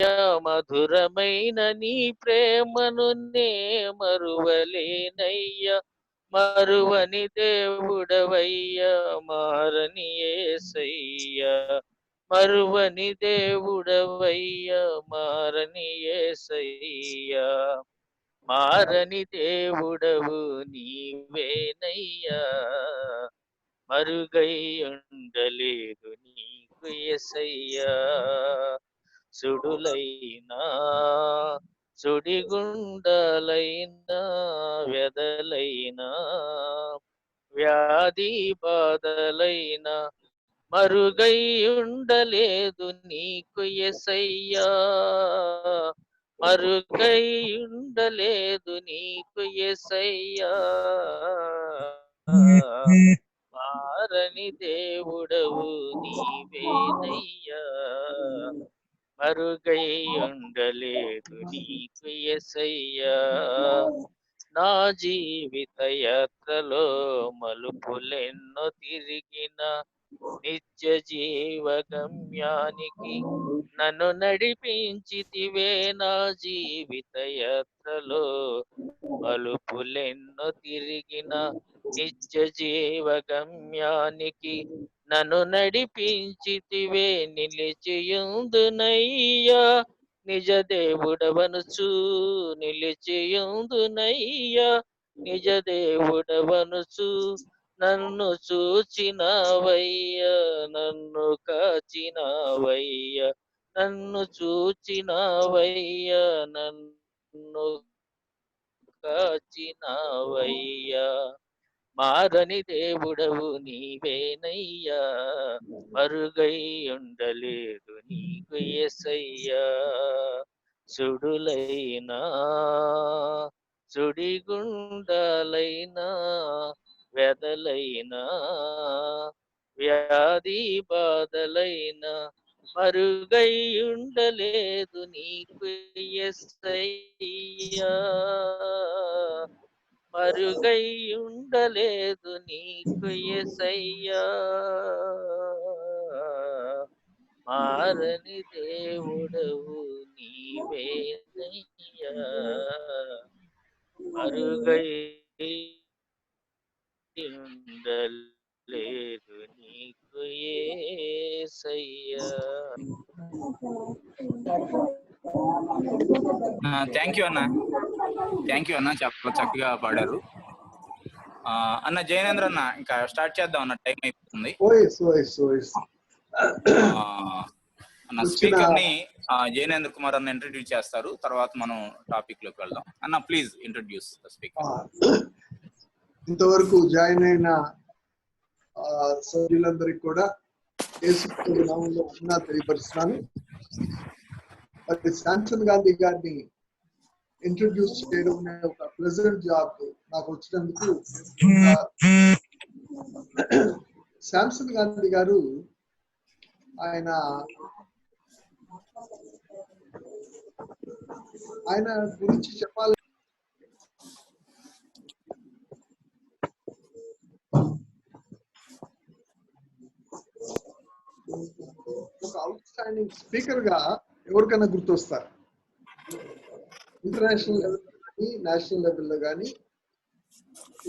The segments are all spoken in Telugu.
మధురమైన నీ ప్రేమను నే మరువలేనయ్యా, మరువని దేవుడవయ్యా, మారని యేసయ్యా, మరువని దేవుడవయ్యా, మారని యేసయ్యా, మారని దేవుడవు నీవేనయ్యా, మరుగై ఉండలేదు నీకు యేసయ్యా, సుడులైనా సుడిగుండలైనా వ్యధలైనా వ్యాధి బాధలైనా మరుగై ఉండలేదు నీకు యేసయ్యా, మరుగై ఉండలేదు నీకు యేసయ్యా, మారని దేవుడవు నీవేనయ్యా, మరుగై ఉండలేదు నీకు యేసయ్యా, నా జీవిత యాత్రలో మలుపులెన్నో తిరిగిన నిత్య జీవ గమ్యానికి నన్ను నడిపించితివే, నా జీవిత యాత్రలో మలుపులెన్నో తిరిగిన నిత్య జీవ గమ్యానికి నన్ను నడిపించితివే, నిలిచియుందునయ్యా, నిజ దేవుడవనుచు నిలిచియుందునయ్యా, నిజ దేవుడవనుచు నన్ను చూచినవయ్యా, నన్ను కాచినవయ్యా, నన్ను చూచినవయ్యా, నన్ను కాచినవయ్యా, మారని దేవుడవు నీవేనయ్యా, మరుగై ఉండలేదు నీకు యేసయ్యా, సుడులైనా సుడిగుండాలైనా వ్యధలైనా వ్యాధి బాధలైనా మరుగై ఉండలేదు నీకు యేసయ్యా, మరుగై ఉండలేదు నీకు యేసయ్యా, మారని దేవుడవు నీవేనయ్యా, మరుగై ఉండలేదు నీకు యేసయ్యా. థ్యాంక్ యూ అన్న, థ్యాంక్ యూ అన్న, చాలా చక్కగా పాడారు. అన్న జయనేంద్ర అన్న, ఇంకా స్టార్ట్ చేద్దాం అన్న, టైం అయిపోతుంది. అన్న స్పీకర్ ని జయనేంద్ర కుమార్ అన్న ఇంట్రడ్యూస్ చేస్తారు, తర్వాత మనం టాపిక్ లోకి వెళ్దాం. అన్న ప్లీజ్ ఇంట్రడ్యూస్ ద స్పీకర్. ఇంతవరకు జాయిన్ అయిన సభ్యులందరికీ కూడా యేసుక్రీస్తు నామములో వందనాలు తెలియపరుస్తున్నాను. మరి శాంసన్ గాంధీ గారిని ఇంట్రడ్యూస్ చేయడం అనే ఒక ప్లెజెంట్ జాబ్ నాకు వచ్చినందుకు. శాంసన్ గాంధీ గారు ఆయన గురించి చెప్పాలి. ఒక అవుట్ స్టాండింగ్ స్పీకర్ గా ఎవరికైనా గుర్తొస్తారు. ఇంటర్నేషనల్ లెవెల్ కానీ నేషనల్ లెవెల్లో కానీ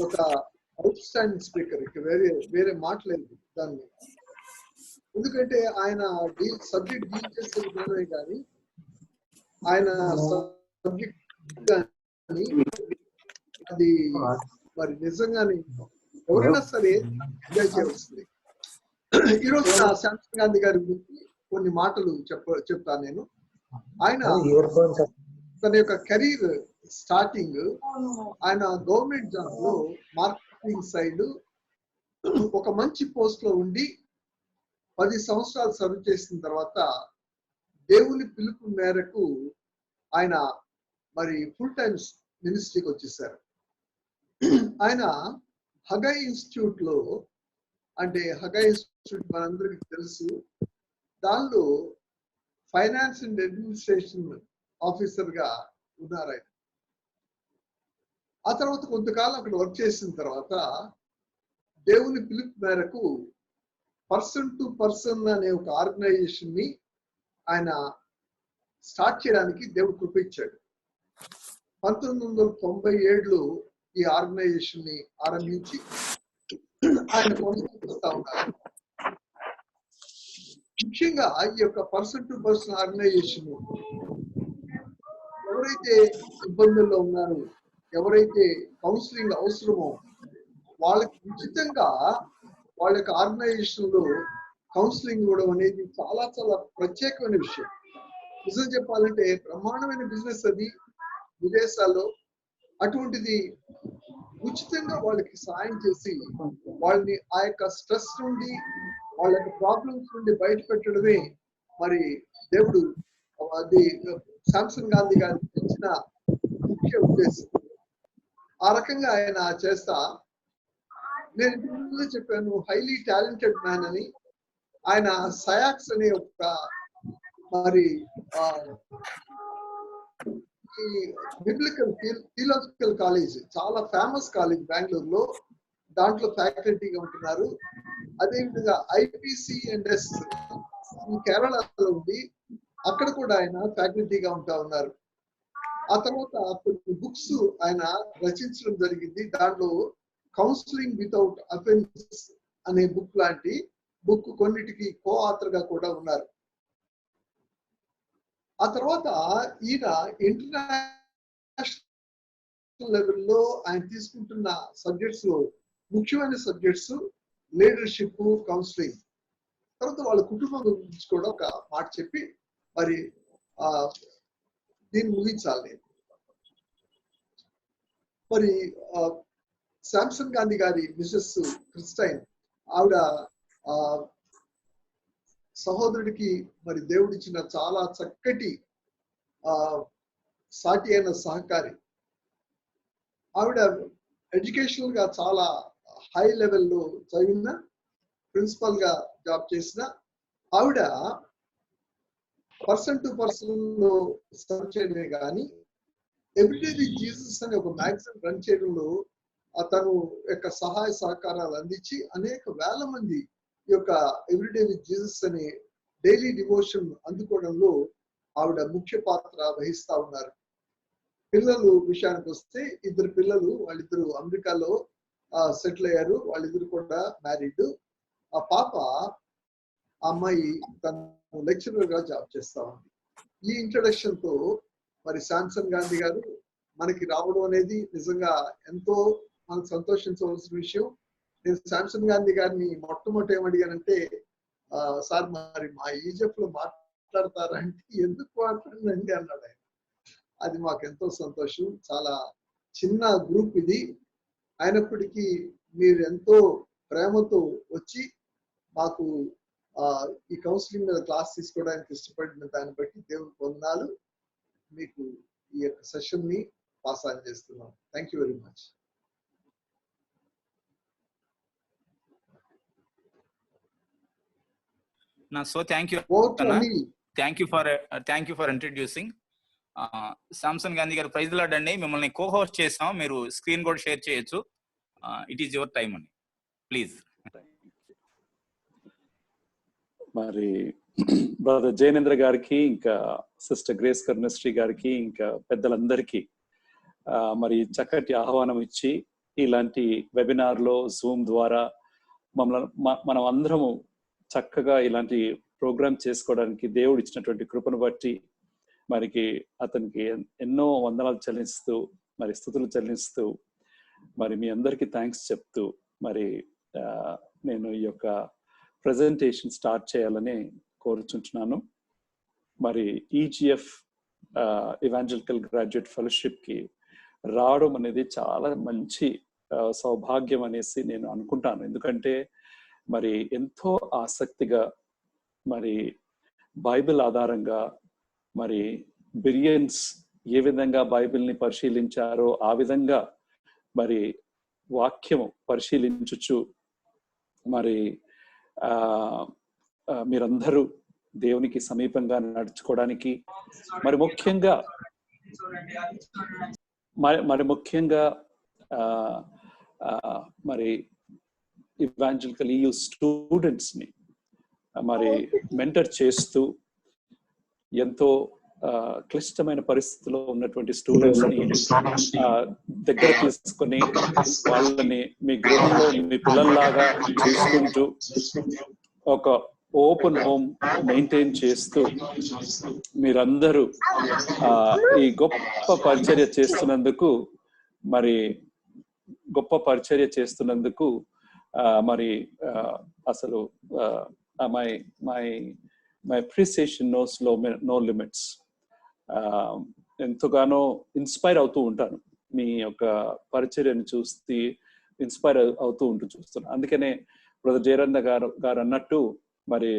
ఒక అవుట్ స్టాండింగ్ స్పీకర్. ఇక వేరే మాటలేదు దాన్ని. ఎందుకంటే ఆయన సబ్జెక్ట్ డీల్ చేసే విధానమే కానీ ఆయన సబ్జెక్ట్ కానీ అది మరి నిజంగానే ఎవరైనా సరే ఎంజాయ్ చేయవలసింది. ఈరోజు శాంసన్ గాంధీ గారి గురించి కొన్ని మాటలు చెప్తాను నేను. ఆయన తన యొక్క కెరీర్ స్టార్టింగ్ ఆయన గవర్నమెంట్ జాబ్ లో మార్కెటింగ్ సైడ్ ఒక మంచి పోస్ట్ లో ఉండి 10 సంవత్సరాలు సర్వ్ చేసిన తర్వాత దేవుని పిలుపు మేరకు ఆయన మరి ఫుల్ టైమ్ మినిస్ట్రీకి వచ్చేసారు. ఆయన హగై ఇన్స్టిట్యూట్ లో, అంటే హగై ఇన్స్టిట్యూట్ మనందరికి తెలుసు, దానిలో ఫైనాన్స్ అండ్ అడ్మినిస్ట్రేషన్ ఆఫీసర్ గా ఉన్నారు ఆయన. ఆ తర్వాత కొంతకాలం అక్కడ వర్క్ చేసిన తర్వాత దేవుని పిలుపు మేరకు పర్సన్ టు పర్సన్ అనే ఒక ఆర్గనైజేషన్ ని ఆయన స్టార్ట్ చేయడానికి దేవుడు కృప ఇచ్చాడు. 1997లో ఈ ఆర్గనైజేషన్ ని ఆరంభించి ఆయన కొనసాగిస్తా ఉన్నారు. ముఖ్యంగా ఈ యొక్క పర్సన్ టు పర్సన్ ఆర్గనైజేషన్ ఎవరైతే ఇబ్బందుల్లో ఉన్నారో, ఎవరైతే కౌన్సిలింగ్ అవసరమో వాళ్ళకి ఉచితంగా వాళ్ళ యొక్క ఆర్గనైజేషన్ లో కౌన్సిలింగ్ ఇవ్వడం అనేది చాలా చాలా ప్రత్యేకమైన విషయం. నిజం చెప్పాలంటే బ్రహ్మాండమైన బిజినెస్ అది విదేశాల్లో. అటువంటిది ఉచితంగా వాళ్ళకి సాయం చేసి వాళ్ళని ఆ యొక్క స్ట్రెస్ నుండి, వాళ్ళ యొక్క ప్రాబ్లమ్స్ నుండి బయటపెట్టడమే మరి దేవుడు అది శాంసన్ గాంధీ గారికి తెచ్చిన ముఖ్య ఉద్దేశం. ఆ రకంగా ఆయన చేస్తా, నేను ఇంతకుముందు చెప్పాను హైలీ టాలెంటెడ్ మ్యాన్ అని. ఆయన సయాక్స్ అనే ఒక మరి ఈ బిబ్లికల్ థియలాజికల్ కాలేజ్, చాలా ఫేమస్ కాలేజ్ బెంగళూరులో, దాంట్లో ఫ్యాకల్టీగా ఉంటున్నారు. అదేవిధంగా IPCNS కేరళలో ఉంది, అక్కడ కూడా ఆయన ఫ్యాకల్టీగా ఉంటా ఉన్నారు. ఆ తర్వాత కొన్ని బుక్స్ ఆయన రచించడం జరిగింది. దాంట్లో కౌన్సిలింగ్ వితౌట్ అఫెన్స్ అనే బుక్ లాంటి బుక్ కొన్నిటికి కో ఆథర్ గా కూడా ఉన్నారు. ఆ తర్వాత ఈయన ఇంటర్నేషనల్ లెవెల్లో ఆయన తీసుకుంటున్న సబ్జెక్ట్స్ లో ముఖ్యమైన సబ్జెక్ట్స్ లీడర్షిప్, కౌన్సిలింగ్. తర్వాత వాళ్ళ కుటుంబం గురించి కూడా ఒక మాట చెప్పి మరి దీన్ని ముగించాలి. మరి శాంసన్ గాంధీ గారి మిసెస్ క్రిస్టైన్, ఆవిడ సహోదరుడికి మరి దేవుడిచ్చిన చాలా చక్కటి సాటి అయిన సహకారి. ఆవిడ ఎడ్యుకేషనల్ గా చాలా హై లెవెల్లో చదివిన, ప్రిన్సిపల్ గా జాబ్ చేసిన ఆవిడ పర్సన్ టు పర్సన్ లో సర్వ్ చేయడమే కానీ ఎవ్రీడే విత్ జీసస్ అనే ఒక మ్యాగజైన్ రన్ చేయడంలో తను యొక్క సహాయ సహకారాలు అందించి అనేక వేల మంది ఈ యొక్క ఎవ్రీడే విత్ జీసస్ అనే డైలీ డివోషన్ అందుకోవడంలో ఆవిడ ముఖ్య పాత్ర వహిస్తా ఉన్నారు. పిల్లలు విషయానికి వస్తే 2 పిల్లలు, వాళ్ళిద్దరు అమెరికాలో సెటిల్ అయ్యారు. వాళ్ళిద్దరు కూడా మ్యారీడ్. ఆ పాప, ఆ అమ్మాయి తను లెక్చరర్ గా జాబ్ చేస్తా ఉంది. ఈ ఇంట్రడక్షన్ తో మరి శాంసన్ గాంధీ గారు మనకి రావడం అనేది నిజంగా ఎంతో మనకు సంతోషించవలసిన విషయం. నేను శాంసన్ గాంధీ గారిని మొట్టమొదటి ఏమడిగానంటే, సార్ మరి మా ఈజిప్ట్ లో మాట్లాడతారంటే, ఎందుకు మాట్లాడండి అన్నాడు ఆయన. అది మాకు ఎంతో సంతోషం. చాలా చిన్న గ్రూప్ ఇది, అయినప్పటికీ మీరు ఎంతో ప్రేమతో వచ్చి మాకు ఈ కౌన్సిలింగ్ మీద క్లాస్ తీసుకోవడానికి ఇష్టపడిన దాన్ని బట్టి దేవుని వందనాలు. మీకు ఈ యొక్క సెషన్ ని పాస్ ఆన్ చేస్తున్నాం. Thank you very much. So thank you. Thank you for introducing. Samson Gandhi గారు, ప్రైజ్ లార్డ్ అండి. మిమ్మల్ని కో హోస్ట్ చేసాం, మీరు స్క్రీన్ కూడా షేర్ చేయొచ్చు. ఇట్ ఈస్ యువర్ టైం అండి, ప్లీజ్. మరి బ్రదర్ జయనేంద్ర గారికి, ఇంకా సిస్టర్ గ్రేస్ కరుణశ్రీ గారికి, ఇంకా పెద్దలందరికీ మరి చక్కటి ఆహ్వానం ఇచ్చి ఇలాంటి వెబినార్ లో జూమ్ ద్వారా మనం అందరము చక్కగా ఇలాంటి ప్రోగ్రామ్ చేసుకోవడానికి దేవుడు ఇచ్చినటువంటి కృపను బట్టి మరికి అతనికి ఎన్నో వందనాలు చెల్లిస్తూ, మరి స్తుతులు చెల్లిస్తూ, మరి మీ అందరికీ థ్యాంక్స్ చెప్తూ మరి నేను ఈ యొక్క ప్రెజెంటేషన్ స్టార్ట్ చేయాలని కోరుచుంటున్నాను. మరి EGF ఇవాంజలికల్ గ్రాడ్యుయేట్ ఫెలోషిప్ కి రావడం అనేది చాలా మంచి సౌభాగ్యం అనేసి నేను అనుకుంటాను. ఎందుకంటే మరి ఎంతో ఆసక్తిగా మరి బైబిల్ ఆధారంగా మరి బిలియన్స్ ఏ విధంగా బైబిల్ని పరిశీలించారో ఆ విధంగా మరి వాక్యము పరిశీలించుచు మరి మీరందరూ దేవునికి సమీపంగా నడుచుకోవడానికి మరి ముఖ్యంగా మరి ఇవాంజలికల్ EU స్టూడెంట్స్ ని మరి మెంటర్ చేస్తూ ఎంతో క్లిష్టమైన పరిస్థితిలో ఉన్నటువంటి స్టూడెంట్స్ ని దగ్గర తీసుకొని వాళ్ళని మీ గృహంలో మీ పిల్లల్లాగా చూసుకుంటూ ఒక ఓపెన్ హోమ్ మెయింటైన్ చేస్తూ మీరందరూ ఈ గొప్ప పరిచర్య చేస్తున్నందుకు మరి అసలు మై అప్రిసియేషన్ నో లిమిట్స్. ఎంతగానో ఇన్స్పైర్ అవుతూ ఉంటాను మీ యొక్క పరిచర్యను చూసి ఇన్స్పైర్ అవుతూ చూస్తున్నాను. అందుకనే బ్రదర్ జయరాంద గారు అన్నట్టు మరి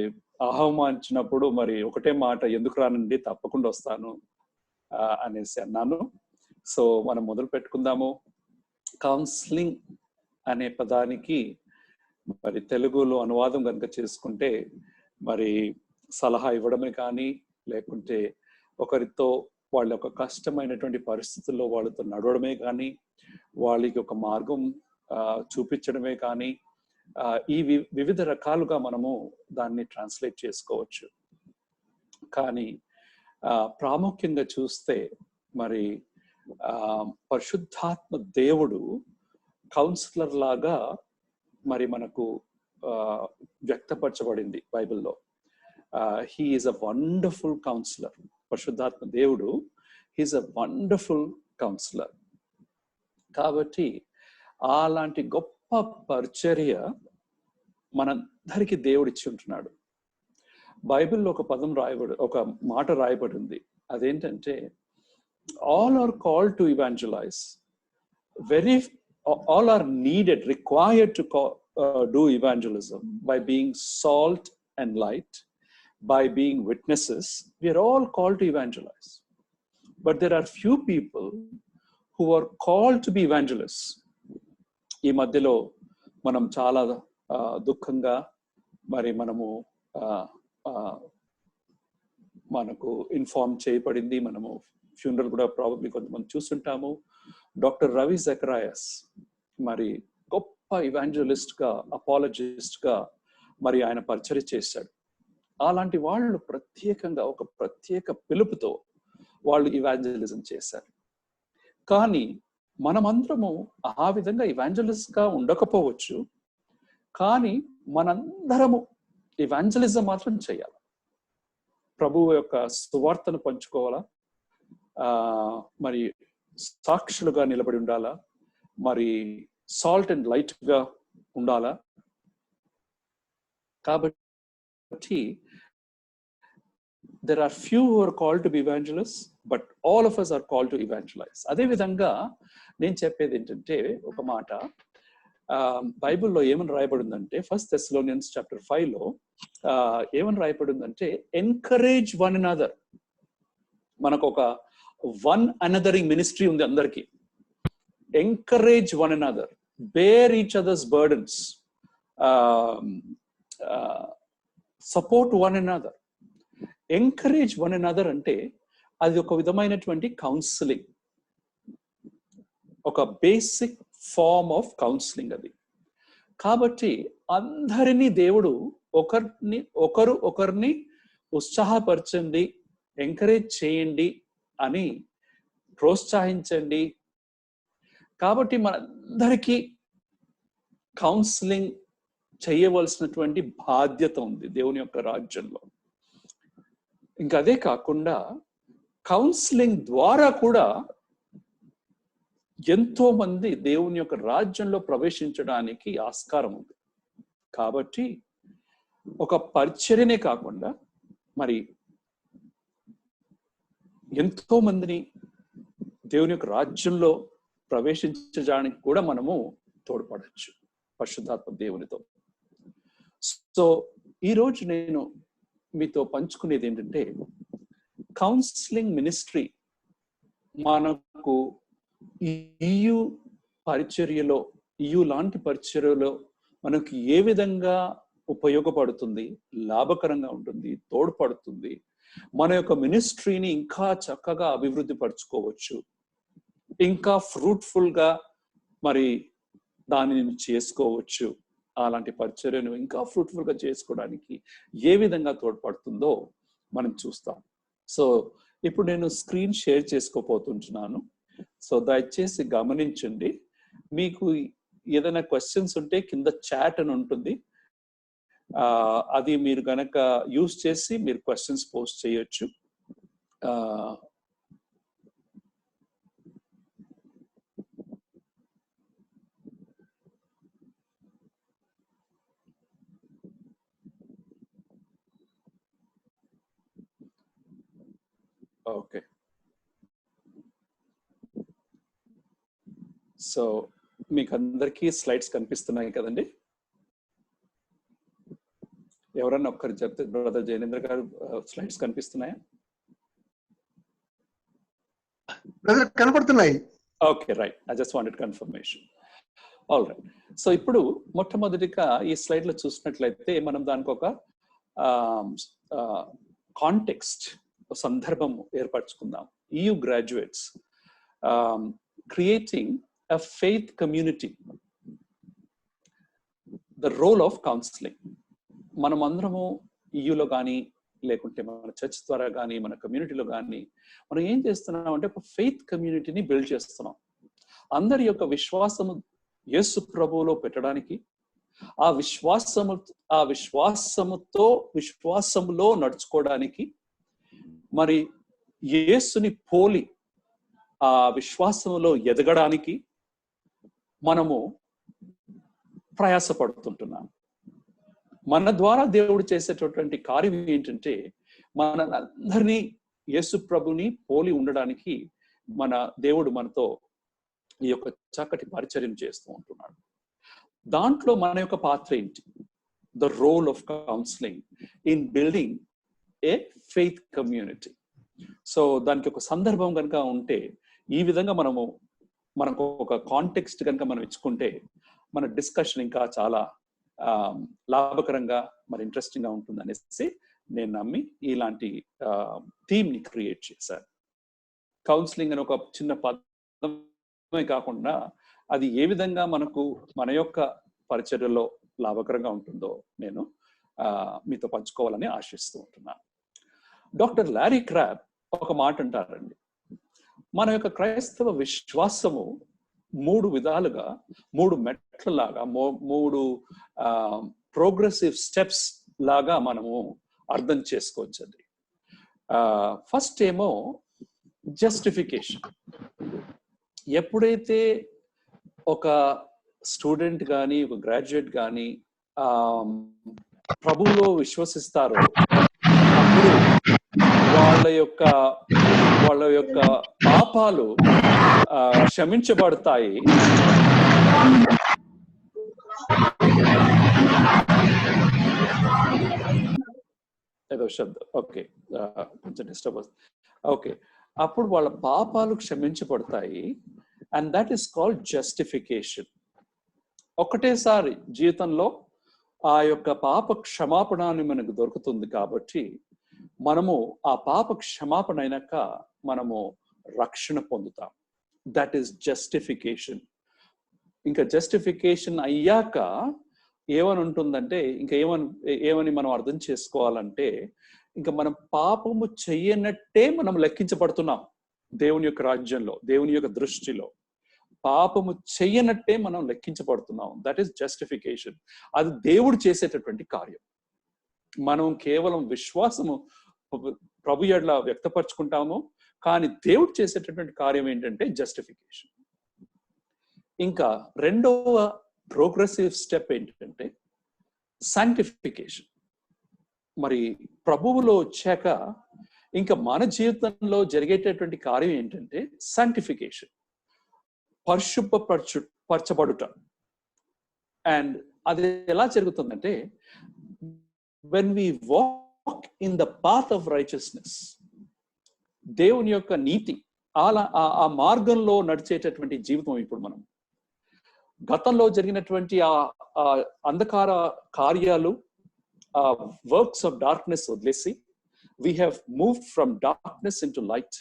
ఆహ్వానించినప్పుడు మరి ఒకటే మాట, ఎందుకు రానండి, తప్పకుండా వస్తాను అనేసి అన్నాను. సో మనం మొదలు పెట్టుకుందాము. కౌన్సిలింగ్ అనే పదానికి మరి తెలుగులో అనువాదం కనుక చేసుకుంటే మరి సలహా ఇవ్వడమే కానీ, లేకుంటే ఒకరితో వాళ్ళ యొక్క కష్టమైనటువంటి పరిస్థితుల్లో వాళ్ళతో నడవడమే కానీ, వాళ్ళకి ఒక మార్గం చూపించడమే కానీ, ఈ వివిధ రకాలుగా మనము దాన్ని ట్రాన్స్లేట్ చేసుకోవచ్చు. కానీ ప్రాముఖ్యంగా చూస్తే మరి పరిశుద్ధాత్మ దేవుడు కౌన్సిలర్ లాగా మరి మనకు వ్యక్తపరచబడింది బైబిల్లో. He is a wonderful councillor. పరిశుద్ధాత్మ దేవుడు హీఈస్ అ వండర్ఫుల్ కౌన్సిలర్. కాబట్టి అలాంటి గొప్ప పరిచర్య మనందరికీ దేవుడు ఇచ్చి ఉంటున్నాడు. బైబిల్లో ఒక మాట రాయబడింది. అదేంటంటే, all are called to evangelize. All are required to do evangelism by being salt and light, by being witnesses. We are all called to evangelize. But there are few people who are called to be evangelists. ఈ మధ్యలో మనం చాలా దుఃఖంగా మరి మనకు ఇన్ఫార్మ్ చేయబడింది. మనము ఫ్యూనరల్ కూడా ప్రాబబ్లీ కొంతమంది చూస్తుంటాము. డాక్టర్ రవి జకరాయస్ మరి గొప్ప ఇవాంజలిస్ట్ గా, అపాలజిస్ట్ గా మరి ఆయన పరిచర్య చేశాడు. అలాంటి వాళ్ళు ప్రత్యేకంగా ఒక ప్రత్యేక పిలుపుతో వాళ్ళు ఇవాంజలిజం చేశారు. కానీ మనమందరము ఆ విధంగా ఇవాంజలిస్ట్ గా ఉండకపోవచ్చు, కానీ మనందరము ఇవాంజలిజం మాత్రం చేయాలి. ప్రభువు యొక్క సువార్తను పంచుకోవాలా, మరి సాక్షులుగా నిలబడి ఉండాలా, మరి సాల్ట్ అండ్ లైట్ గా ఉండాలా. కాబట్టి there are few who are called to be evangelists, but all of us are called to evangelize. అదే విధంగా నేను చెప్పేది ఏంటంటే, ఒక మాట బైబిల్లో ఏమని రాయబడిందంటే, 1 Thessalonians chapter 5 లో ఏమని రాయబడిందంటే, ఎంకరేజ్ వన్ అనదర్. మనకు ఒక వన్ అనదరింగ్ మినిస్ట్రీ ఉంది అందరికీ. Encourage one another, bear each others burdens, support one another. Encourage one another అంటే అది ఒక విధమైనటువంటి కౌన్సిలింగ్, ఒక బేసిక్ ఫార్మ్ ఆఫ్ కౌన్సిలింగ్ అది. కాబట్టి అందరినీ దేవుడు ఒకరిని ఉత్సాహపరచండి, ఎంకరేజ్ చేయండి అని ప్రోత్సహించండి. కాబట్టి మనందరికీ కౌన్సిలింగ్ చేయవలసినటువంటి బాధ్యత ఉంది దేవుని యొక్క రాజ్యంలో. ఇంకా అదే కాకుండా కౌన్సిలింగ్ ద్వారా కూడా ఎంతో మంది దేవుని యొక్క రాజ్యంలో ప్రవేశించడానికి ఆస్కారం ఉంది. కాబట్టి ఒక పరిచర్యనే కాకుండా మరి ఎంతో మందిని దేవుని యొక్క రాజ్యంలో ప్రవేశించడానికి కూడా మనము తోడ్పడచ్చు పరిశుద్ధాత్మ దేవునితో. సో ఈరోజు నేను మీతో పంచుకునేది ఏంటంటే, కౌన్సిలింగ్ మినిస్ట్రీ మనకు EU పరిచర్యలో, EU లాంటి పరిచర్యలో మనకు ఏ విధంగా ఉపయోగపడుతుంది, లాభకరంగా ఉంటుంది, తోడ్పడుతుంది, మన యొక్క మినిస్ట్రీని ఇంకా చక్కగా అభివృద్ధి పరచుకోవచ్చు, ఇంకా ఫ్రూట్ఫుల్ గా మరి దానిని చేసుకోవచ్చు. అలాంటి పరిచర్యను ఇంకా ఫ్రూట్ఫుల్ గా చేసుకోవడానికి ఏ విధంగా తోడ్పడుతుందో మనం చూస్తాం. సో ఇప్పుడు నేను స్క్రీన్ షేర్ చేసుకోపోతుంటున్నాను. సో దయచేసి గమనించండి. మీకు ఏదైనా క్వశ్చన్స్ ఉంటే కింద చాట్ అని ఉంటుంది, అది మీరు గనక యూజ్ చేసి మీరు క్వశ్చన్స్ పోస్ట్ చేయొచ్చు. ఓకే, సో మీకు అందరికీ స్లైడ్స్ కనిపిస్తున్నాయి కదండి? ఎవరన్నా ఒక్కరు చెప్తే, బ్రదర్ జైనేంద్ర గారు స్లైడ్స్ కనిపిస్తున్నాయా? కనపడుతున్నాయి. Okay, right. I just wanted confirmation. All right. So ఇప్పుడు మొట్టమొదటిగా ఈ స్లైడ్ లో చూసినట్లయితే మనం దానికి ఒక కాంటెక్స్ట్, సందర్భం ఏర్పరచుకుందాం. EU graduates creating a faith community, the role of counseling. మనం అందరము EUలో కానీ లేకుంటే మన చర్చ్ ద్వారా కానీ మన కమ్యూనిటీలో కానీ మనం ఏం చేస్తున్నాం అంటే ఒక ఫెయిత్ కమ్యూనిటీని బిల్డ్ చేస్తున్నాం. అందరి యొక్క విశ్వాసము యేసు ప్రభువులో పెట్టడానికి, ఆ విశ్వాసములో నడుచుకోవడానికి, మరి యేసుని పోలి ఆ విశ్వాసములో ఎదగడానికి మనము ప్రయాసపడుతుంటున్నాం. మన ద్వారా దేవుడు చేసేటటువంటి కార్యం ఏంటంటే మనందరినీ యేసు ప్రభుని పోలి ఉండడానికి మన దేవుడు మనతో ఈ యొక్క చక్కటి పరిచర్యం చేస్తూ ఉంటున్నాడు. దాంట్లో మన యొక్క పాత్ర ఏంటి? The role of counselling in building a faith community. So దానికి ఒక సందర్భం కనుక ఉంటే, ఈ విధంగా మనకు ఒక కాంటెక్స్ట్ కనుక మనం ఇచ్చుకుంటే మన డిస్కషన్ ఇంకా చాలా లాభకరంగా మరి ఇంట్రెస్టింగ్ గా ఉంటుంది అనేసి నేను నమ్మి ఇలాంటి థీమ్ ని క్రియేట్ చేశాను. కౌన్సిలింగ్ అని ఒక చిన్న పదమే కాకుండా అది ఏ విధంగా మన యొక్క పరిచర్యలో లాభకరంగా ఉంటుందో నేను మీతో పంచుకోవాలని ఆశిస్తూ ఉంటున్నాను. డాక్టర్ లారీ క్రాబ్ ఒక మాట అంటారండి, మన యొక్క క్రైస్తవ విశ్వాసము 3 విధాలుగా, 3 మెట్లలాగా, 3 ప్రోగ్రెసివ్ స్టెప్స్ లాగా మనము అర్థం చేసుకోవచ్చండి. ఫస్ట్ ఏమో జస్టిఫికేషన్. ఎప్పుడైతే ఒక స్టూడెంట్ కానీ ఒక గ్రాడ్యుయేట్ కానీ ప్రభువులో విశ్వసిస్తారో అప్పుడు వాళ్ళ యొక్క పాపాలు క్షమించబడతాయి. ఏదో శబ్దం, ఓకే, కొంచెం డిస్టర్బ్ అవుతుంది. ఓకే, అప్పుడు వాళ్ళ పాపాలు క్షమించబడతాయి. And that is called justification. ఒకటేసారి జీవితంలో ఆ యొక్క పాప క్షమాపణ మనకు దొరుకుతుంది కాబట్టి మనము ఆ పాప క్షమాపణ అయినాక మనము రక్షణ పొందుతాం. That is justification. ఇంకా జస్టిఫికేషన్ అయ్యాక ఏమని ఉంటుందంటే, ఇంకా ఏమని మనం అర్థం చేసుకోవాలంటే, ఇంకా మనం పాపము చెయ్యనట్టే మనం లెక్కించబడుతున్నాం దేవుని యొక్క రాజ్యంలో, దేవుని యొక్క దృష్టిలో. పాపము చెయ్యనట్టే మనం లెక్కించబడుతున్నాం. That is justification. అది దేవుడు చేసేటటువంటి కార్యం. మనం కేవలం విశ్వాసము ప్రభు ఎడల వ్యక్తపరచుకుంటాము, కానీ దేవుడు చేసేటటువంటి కార్యం ఏంటంటే జస్టిఫికేషన్. ఇంకా రెండవ ప్రోగ్రెసివ్ స్టెప్ ఏంటంటే సాంక్టిఫికేషన్. మరి ప్రభువులో వచ్చాక ఇంకా మన జీవితంలో జరిగేటటువంటి కార్యం ఏంటంటే సాంక్టిఫికేషన్, పరిశుభ్రపరచబడుట. అండ్ అది ఎలా జరుగుతుందంటే, when we walk in the path of righteousness, దేవుని యొక్క నీతి ఆ మార్గంలో నడిచేటటువంటి జీవితం ఇప్పుడు మనం గతంలో జరిగినటువంటి ఆ అంధకార కార్యాలు, వర్క్స్ ఆఫ్ డార్క్నెస్ వదిలేసి we have moved from darkness in to light.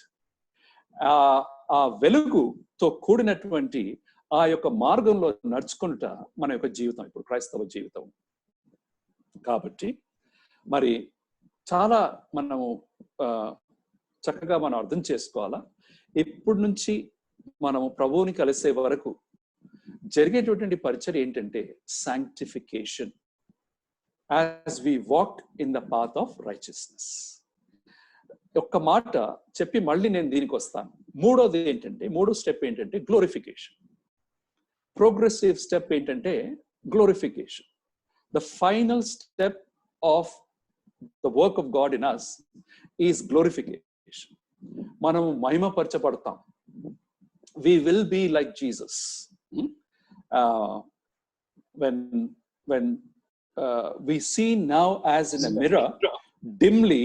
ఆ వెలుగుతో కూడినటువంటి ఆ యొక్క మార్గంలో నడుచుకుంట మన యొక్క జీవితం ఇప్పుడు క్రైస్తవ జీవితం. కాబట్టి మరి చాలా మనము చక్కగా మనం అర్థం చేసుకోవాలా. ఇప్పటి నుంచి మనము ప్రభువుని కలిసే వరకు జరిగేటటువంటి పరిచర్య ఏంటంటే sanctification as we walk in the path of righteousness. ఒక్క మాట చెప్పి మళ్ళీ నేను దీనికి వస్తాను. మూడో స్టెప్ ఏంటంటే గ్లోరిఫికేషన్. ప్రోగ్రెసివ్ స్టెప్ ఏంటంటే glorification. The final step of the work of God in us is glorification. మనం మహిమపరచబడతాం. We will be like Jesus. When we see now as in a mirror dimly,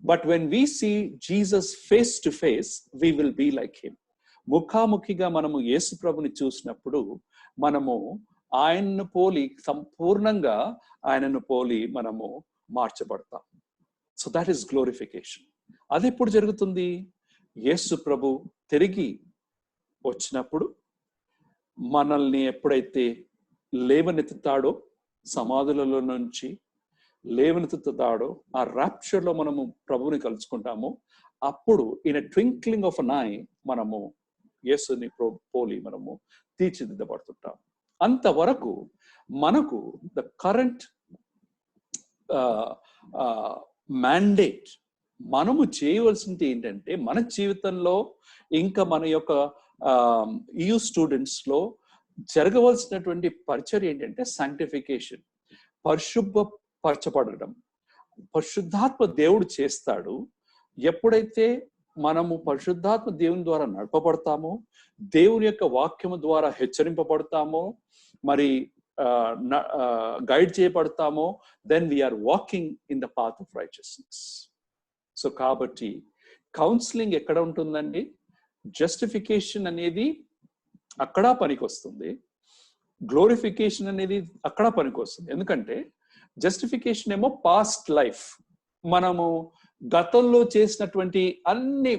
but when we see Jesus face to face, we will be like him. ముఖాముఖిగా మనము యేసు ప్రభుని చూసినప్పుడు మనము ఆయన్ను పోలి, సంపూర్ణంగా ఆయనను పోలి మనము మార్చబడతాం. So that is glorification. అది ఎప్పుడు జరుగుతుంది? యేసు ప్రభు తిరిగి వచ్చినప్పుడు, మనల్ని ఎప్పుడైతే లేవనెత్తుతాడో, సమాధులలో నుంచి లేవనెత్తుతాడో, ఆ ర్యాప్చర్ లో మనము ప్రభువుని కలుసుకుంటాము. అప్పుడు in a twinkling of an I మనము యేసుని పోలి మనము తీర్చిదిద్దబడుతుంటాం. అంతవరకు మనకు ద కరెంట్ మ్యాండేట్, మనము చేయవలసింది ఏంటంటే, మన జీవితంలో ఇంకా మన యొక్క EU స్టూడెంట్స్ లో జరగవలసినటువంటి పరిచర్య ఏంటంటే సాంక్టిఫికేషన్, పరిశుభ్రపరచబడడం. పరిశుద్ధాత్మ దేవుడు చేస్తాడు. ఎప్పుడైతే మనము పరిశుద్ధాత్మ దేవుని ద్వారా నడపబడతామో, దేవుని యొక్క వాక్యము ద్వారా హెచ్చరింపబడతామో, మరి గైడ్ చేయబడతామో, then we are walking in the path of righteousness. So కాబట్టి కౌన్సిలింగ్ ఎక్కడ ఉంటుందండి? జస్టిఫికేషన్ అనేది అక్కడ పనికి వస్తుంది, గ్లోరిఫికేషన్ అనేది అక్కడ పనికి వస్తుంది. ఎందుకంటే జస్టిఫికేషన్ ఏమో పాస్ట్ లైఫ్, మనము గతంలో చేసినటువంటి అన్ని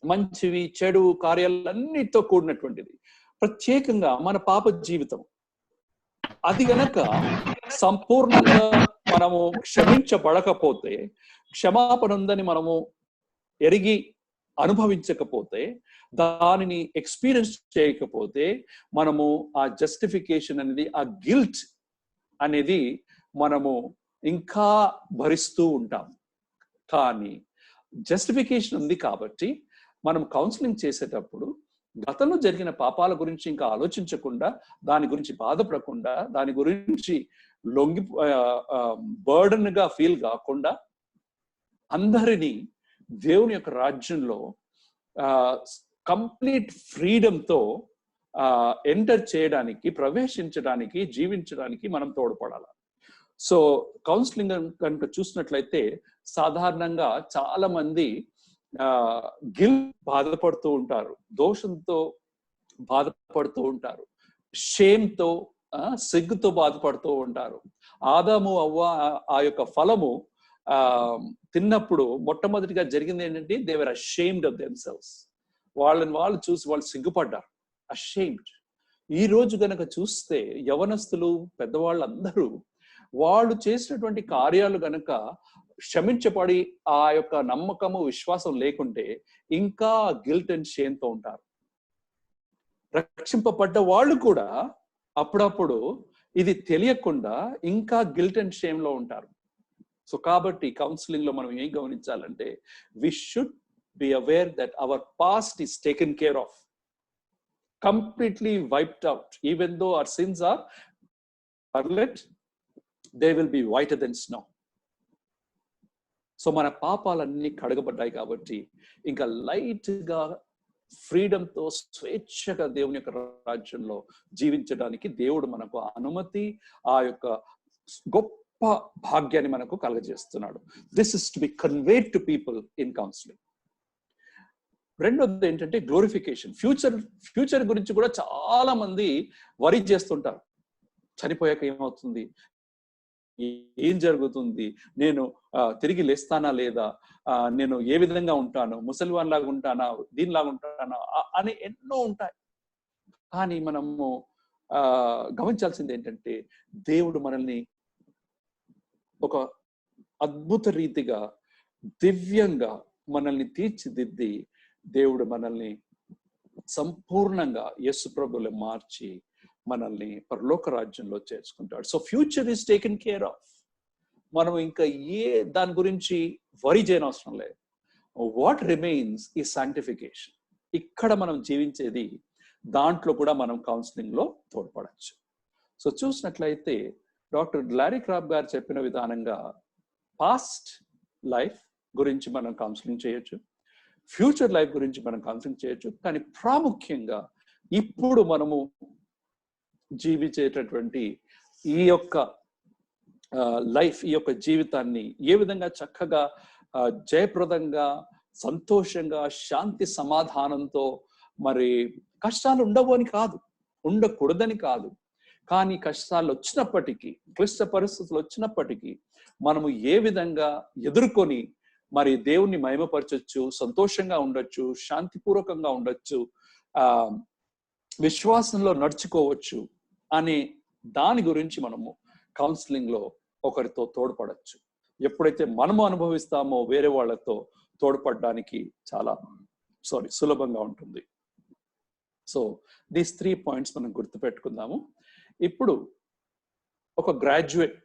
మంచివి చెడు కార్యాలన్నిటితో కూడినటువంటిది, ప్రత్యేకంగా మన పాప జీవితం. అది గనక సంపూర్ణంగా మనము క్షమించబడకపోతే, క్షమాపణ ఉందని మనము ఎరిగి అనుభవించకపోతే, దానిని ఎక్స్పీరియన్స్ చేయకపోతే, మనము ఆ జస్టిఫికేషన్ అనేది, ఆ గిల్ట్ అనేది మనము ఇంకా భరిస్తూ ఉంటాం. కానీ జస్టిఫికేషన్ ఉంది కాబట్టి మనం కౌన్సిలింగ్ చేసేటప్పుడు గతంలో జరిగిన పాపాల గురించి ఇంకా ఆలోచించకుండా, దాని గురించి బాధపడకుండా, దాని గురించి బర్డన్ గా ఫీల్ కాకుండా, అందరినీ దేవుని యొక్క రాజ్యంలో కంప్లీట్ ఫ్రీడమ్తో ఎంటర్ చేయడానికి, ప్రవేశించడానికి, జీవించడానికి మనం తోడ్పడాలి. సో కౌన్సిలింగ్ కనుక చూసినట్లయితే సాధారణంగా చాలా మంది బాధపడుతూ ఉంటారు, దోషంతో బాధపడుతూ ఉంటారు, షేమ్తో, సిగ్గుతో బాధపడుతూ ఉంటారు. ఆదాము అవ్వ ఆ యొక్క ఫలము తిన్నప్పుడు మొట్టమొదటిగా జరిగింది ఏంటంటే, they were ashamed of themselves. వాళ్ళని వాళ్ళు చూసి వాళ్ళు సిగ్గుపడ్డారు, అషేమ్డ్. ఈ రోజు గనక చూస్తే యవనస్తులు, పెద్దవాళ్ళందరూ వాళ్ళు చేసినటువంటి కార్యాలు గనక క్షమించబడి ఆ యొక్క నమ్మకము, విశ్వాసం లేకుంటే ఇంకా గిల్ట్ అండ్ షేమ్తో ఉంటారు. రక్షింపబడ్డ వాళ్ళు కూడా అప్పుడప్పుడు ఇది తెలియకుండా ఇంకా గిల్ట్ అండ్ షేమ్ లో ఉంటారు. సో కాబట్టి కౌన్సిలింగ్ లో మనం ఏం గమనించాలంటే, we should be aware that our past is taken care of, completely wiped out. Even though our sins are scarlet, they will be whiter than snow. సో మన పాపాలన్నీ కడగబడ్డాయి కాబట్టి ఇంకా లైట్ గా, ఫ్రీడమ్తో, స్వేచ్ఛగా దేవుని యొక్క రాజ్యంలో జీవించడానికి దేవుడు మనకు అనుమతి, ఆ యొక్క గొప్ప భాగ్యాన్ని మనకు కలగజేస్తున్నాడు. This is to be conveyed to people in counselling. రెండోది ఏంటంటే గ్లోరిఫికేషన్. ఫ్యూచర్ గురించి కూడా చాలా మంది వరీ చేస్తుంటారు. చనిపోయాక ఏమవుతుంది, ఏం జరుగుతుంది, నేను తిరిగి లేస్తానా లేదా, నేను ఏ విధంగా ఉంటాను, ముసలివాన్ లాగా ఉంటానా, దీనిలాగా ఉంటానా అని ఎన్నో ఉంటాయి. కానీ మనము గమనించాల్సింది ఏంటంటే, దేవుడు మనల్ని ఒక అద్భుత రీతిగా, దివ్యంగా మనల్ని తీర్చిదిద్ది దేవుడు మనల్ని సంపూర్ణంగా యేసు ప్రభువులో మార్చి మనల్ని పరలోక రాజ్యంలో చేర్చుకుంటాడు. So future is taken care of. మనం ఇంకా దాని గురించి వరి చేయనవసరం లేదు. What remains is sanctification. ఇక్కడ మనం జీవించేది, దాంట్లో కూడా మనం కౌన్సిలింగ్ లో తోడ్పడచ్చు. సో చూసినట్లయితే డాక్టర్ లారీ క్రాఫ్ట్ గారు చెప్పిన విధానంగా పాస్ట్ లైఫ్ గురించి మనం కౌన్సిలింగ్ చేయొచ్చు, ఫ్యూచర్ లైఫ్ గురించి మనం కౌన్సిలింగ్ చేయొచ్చు. కానీ ప్రాముఖ్యంగా ఇప్పుడు మనము జీవించేటటువంటి ఈ యొక్క లైఫ్, ఈ యొక్క జీవితాన్ని ఏ విధంగా చక్కగా జయప్రదంగా సంతోషంగా శాంతి సమాధానంతో, మరి కష్టాలు ఉండవు అని కాదు, ఉండకూడదని కాదు, కానీ కష్టాలు వచ్చినప్పటికీ, క్లిష్ట పరిస్థితులు వచ్చినప్పటికీ మనము ఏ విధంగా ఎదుర్కొని మరి దేవుణ్ణి మహిమపరచొచ్చు, సంతోషంగా ఉండొచ్చు, శాంతిపూర్వకంగా ఉండొచ్చు, విశ్వాసంలో నడుచుకోవచ్చు అనే దాని గురించి మనము కౌన్సిలింగ్ లో ఒకరితో తోడ్పడచ్చు. ఎప్పుడైతే మనము అనుభవిస్తామో వేరే వాళ్ళతో తోడ్పడడానికి చాలా సులభంగా ఉంటుంది. సో దీస్ 3 పాయింట్స్ మనం గుర్తుపెట్టుకుందాము. ఇప్పుడు ఒక graduate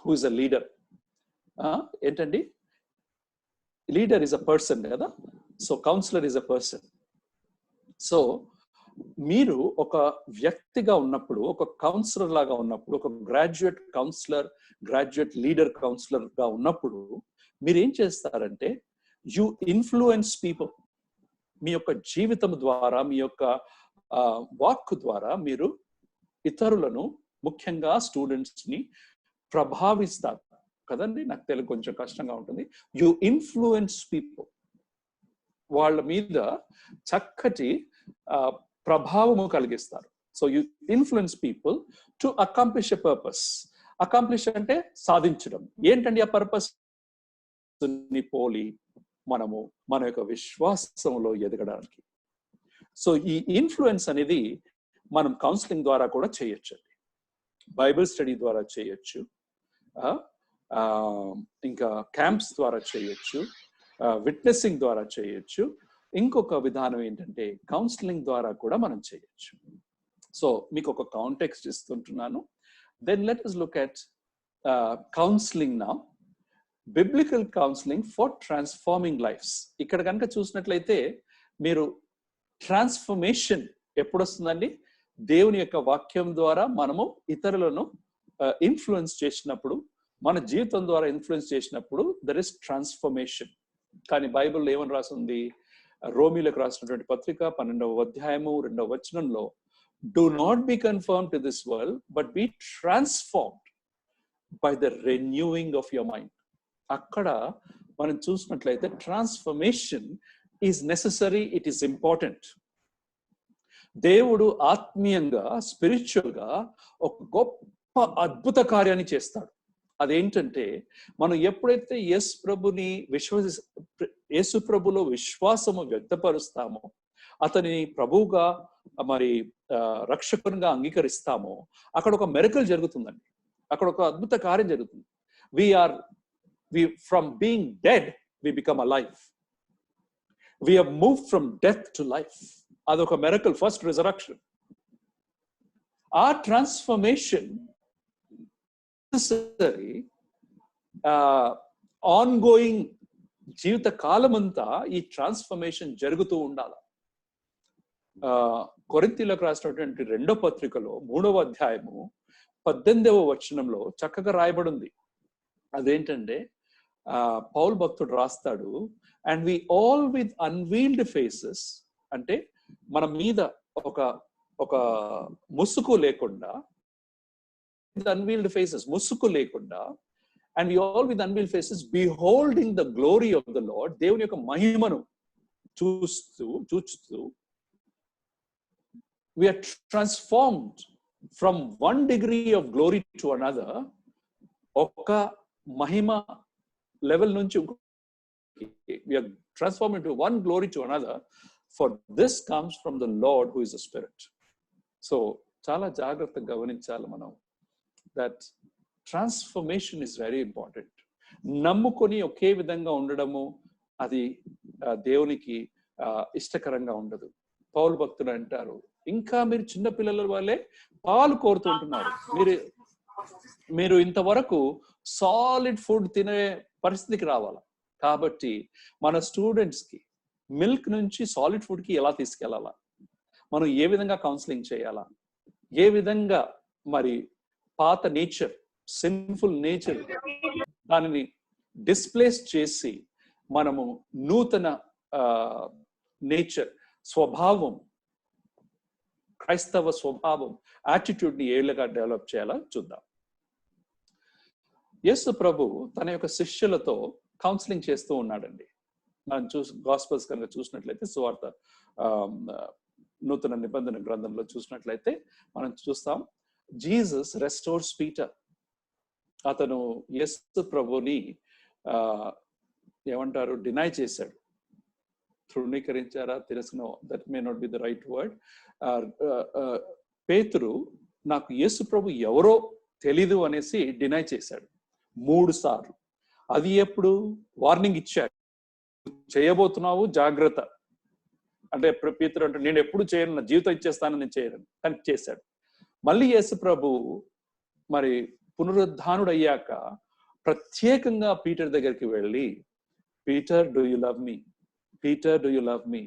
who is a leader, ఏంటండి, లీడర్ ఈజ్ అ పర్సన్ కదా. So counsellor is a person. So మీరు ఒక వ్యక్తిగా ఉన్నప్పుడు, ఒక కౌన్సిలర్ లాగా ఉన్నప్పుడు, ఒక graduate counsellor, graduate leader counsellor గా ఉన్నప్పుడు మీరు ఏం చేస్తారంటే, యు ఇన్ఫ్లుయెన్స్ పీపుల్. మీ యొక్క జీవితం ద్వారా, మీ యొక్క వాక్ ద్వారా మీరు ఇతరులను, ముఖ్యంగా స్టూడెంట్స్ ని ప్రభావిస్తారు కదండి. నాకు తెలుగు కొంచెం కష్టంగా ఉంటుంది. You influence people. వాళ్ళ మీద చక్కటి ప్రభావము కలిగిస్తారు. So you influence people to accomplish a purpose. Accomplish అంటే సాధించడం. ఏంటండి ఆ పర్పస్? పోలి మనము మన యొక్క విశ్వాసంలో ఎదగడానికి. సో ఈ ఇన్ఫ్లుయెన్స్ అనేది మనం కౌన్సిలింగ్ ద్వారా కూడా చేయొచ్చు, బైబిల్ స్టడీ ద్వారా చేయొచ్చు, ఇంకా క్యాంప్స్ ద్వారా చేయొచ్చు, విట్నెసింగ్ ద్వారా చేయొచ్చు. ఇంకొక విధానం ఏంటంటే కౌన్సిలింగ్ ద్వారా కూడా మనం చేయొచ్చు. సో మీకు ఒక కాంటెక్స్ట్ ఇస్తుంటున్నాను. Then let us look at counselling now. Biblical counselling for transforming lives. ఇక్కడ కనుక చూసినట్లయితే మీరు ట్రాన్స్ఫర్మేషన్ ఎప్పుడు వస్తుందండి? దేవుని యొక్క వాక్యం ద్వారా మనము ఇతరులను ఇన్ఫ్లుయెన్స్ చేసినప్పుడు, మన జీవితం ద్వారా ఇన్ఫ్లుయెన్స్ చేసినప్పుడు దర్ ఇస్ ట్రాన్స్ఫర్మేషన్. కానీ బైబిల్లో ఏమని రాసింది? రోమీలకు రాసినటువంటి పత్రిక 12వ అధ్యాయము 2వ వచనంలో, do not be conformed to this world but be transformed by the renewing of your mind. అక్కడ మనం చూసినట్లయితే transformation is necessary, it is important. దేవుడు ఆత్మీయంగా, స్పిరిచువల్ గా ఒక గొప్ప అద్భుత కార్యాన్ని చేస్తాడు. అదేంటంటే మనం ఎప్పుడైతే యేసు ప్రభులో విశ్వాసము వ్యక్తపరుస్తామో, అతని ప్రభువుగా మరి రక్షకునిగా అంగీకరిస్తామో, అక్కడ ఒక మెరకల్ జరుగుతుందండి. అక్కడ ఒక అద్భుత కార్యం జరుగుతుంది. From being dead, we become alive. We have moved from death to life. అదొక మెరకల్, ఫస్ట్ రిజరక్షన్. ఆ ట్రాన్స్ఫర్మేషన్ ఆన్గోయింగ్, జీవిత కాలమంతా ఈ ట్రాన్స్ఫర్మేషన్ జరుగుతూ ఉండాలి. కొరింథీయులకు రాసినటువంటి 2వ పత్రికలో 3వ అధ్యాయము 18వ వచనంలో చక్కగా రాయబడింది. అదేంటంటే పౌల్ భక్తుడు రాస్తాడు, and we all with unveiled faces, అంటే మన మీద ఒక ముసుగు లేకుండా, అన్వీల్డ్ ఫేసెస్, ముసుగు లేకుండా, and we all with unveiled faces beholding the glory of the Lord, దేవుని యొక్క మహిమను చూస్తూ we are transformed from one degree of glory to another. ఒక మహిమ లెవెల్ నుంచి we are transformed into one glory to another, for this comes from the Lord who is a spirit. So చాలా జాగ్రత్తగా గమనించాలి మనం, that transformation is very important. నమ్ముకొని ఒకే విధంగా ఉండడము, అది దేవునికి ఇష్టకరంగా ఉండదు. పౌలు భక్తుడు అంటారు, ఇంకా మీరు చిన్న పిల్లల వల్లే పాలు కోరుతుంటున్నారు, మీరు ఇంతవరకు సాలిడ్ ఫుడ్ తినే పరిస్థితికి రావాలి. కాబట్టి మన స్టూడెంట్స్ కి మిల్క్ నుంచి సాలిడ్ ఫుడ్ కి ఎలా తీసుకెళ్లాలా, మనం ఏ విధంగా కౌన్సిలింగ్ చేయాలా, ఏ విధంగా మరి పాత నేచర్, సిన్ఫుల్ నేచర్ దానిని డిస్ప్లేస్ చేసి మనము నూతన నేచర్, స్వభావం, క్రైస్తవ స్వభావం, యాటిట్యూడ్ ని ఏళ్ళగా డెవలప్ చేయాలా చూద్దాం. యేసు ప్రభు తన యొక్క శిష్యులతో కౌన్సిలింగ్ చేస్తూ ఉన్నాడండి. మనం గాస్పెల్స్ కనుక చూసినట్లయితే, సువార్త నూతన నిబంధన గ్రంథంలో చూసినట్లయితే మనం చూస్తాం, జీసస్ రెస్టోర్స్ పీటర్. అతను యేసు ప్రభుని ఏమంటారు, డినై చేశాడు, తృణీకరించారా, తిరస్కరణ, that may not be the right word. పేతురు నాకు యేసు ప్రభు ఎవరో తెలీదు అనేసి డినై చేశాడు 3 సార్లు. అది ఎప్పుడు వార్నింగ్ ఇచ్చాడు, చేయబోతున్నావు జాగ్రత్త అంటే. పేతురు అంటే నేను ఎప్పుడు చేయను, నా జీవితం ఇచ్చేస్తాను, నేను చేయను, కానీ చేశాడు. మళ్ళీ యేసు ప్రభు మరి పునరుద్ధానుడు అయ్యాక ప్రత్యేకంగా పీటర్ దగ్గరికి వెళ్ళి, Peter do you love me, Peter do you love me,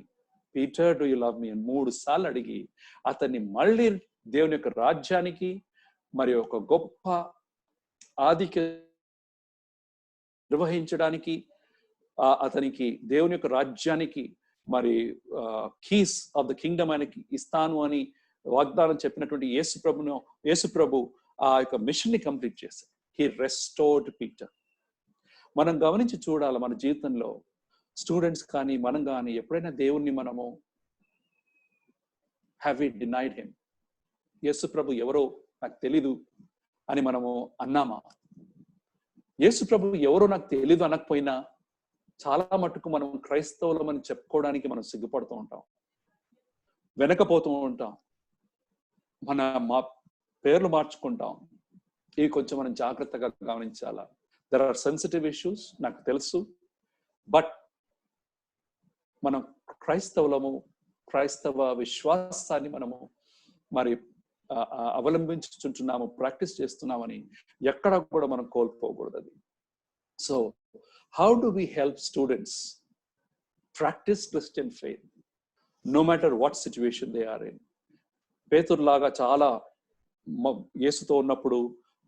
Peter do you love మీ అని 3 సార్లు అడిగి అతన్ని మళ్ళీ దేవుని యొక్క రాజ్యానికి, మరి ఒక గొప్ప ఆధిక్య నిర్వహించడానికి, అతనికి దేవుని యొక్క రాజ్యానికి మరి కీస్ ఆఫ్ ద కింగ్డమ్ ఆయనకి ఇస్తాను అని వాగ్దానం చెప్పినటువంటి యేసు ప్రభు ఆ యొక్క మిషన్ ని కంప్లీట్ చేశారు. He restored Peter. మనం గమనించి చూడాలి, మన జీవితంలో స్టూడెంట్స్ కానీ మనం కానీ ఎప్పుడైనా దేవుణ్ణి మనము హ్యావ్ వి డినైడ్ హిమ్, యేసు ప్రభు ఎవరో నాకు తెలీదు అని మనము అన్నామా? యేసు ప్రభు ఎవరో నాకు తెలీదు అనకపోయినా చాలా మటుకు మనం క్రైస్తవులమని చెప్పుకోవడానికి మనం సిగ్గుపడుతూ ఉంటాం, వెనకపోతూ ఉంటాం, మా పేర్లు మార్చుకుంటాం. ఇవి కొంచెం మనం జాగ్రత్తగా గమనించాలా. దెర్ ఆర్ సెన్సిటివ్ ఇష్యూస్, నాకు తెలుసు. బట్ మనం క్రైస్తవులము, క్రైస్తవ విశ్వాసాన్ని మనము మరి అవలంబించుకుంటున్నాము, ప్రాక్టీస్ చేస్తున్నామని ఎక్కడ కూడా మనం కోల్పోకూడదు అది. So how do we help students practice Christian faith no matter what situation they are in? పేతురులాగా చాలా యేసుతో ఉన్నప్పుడు,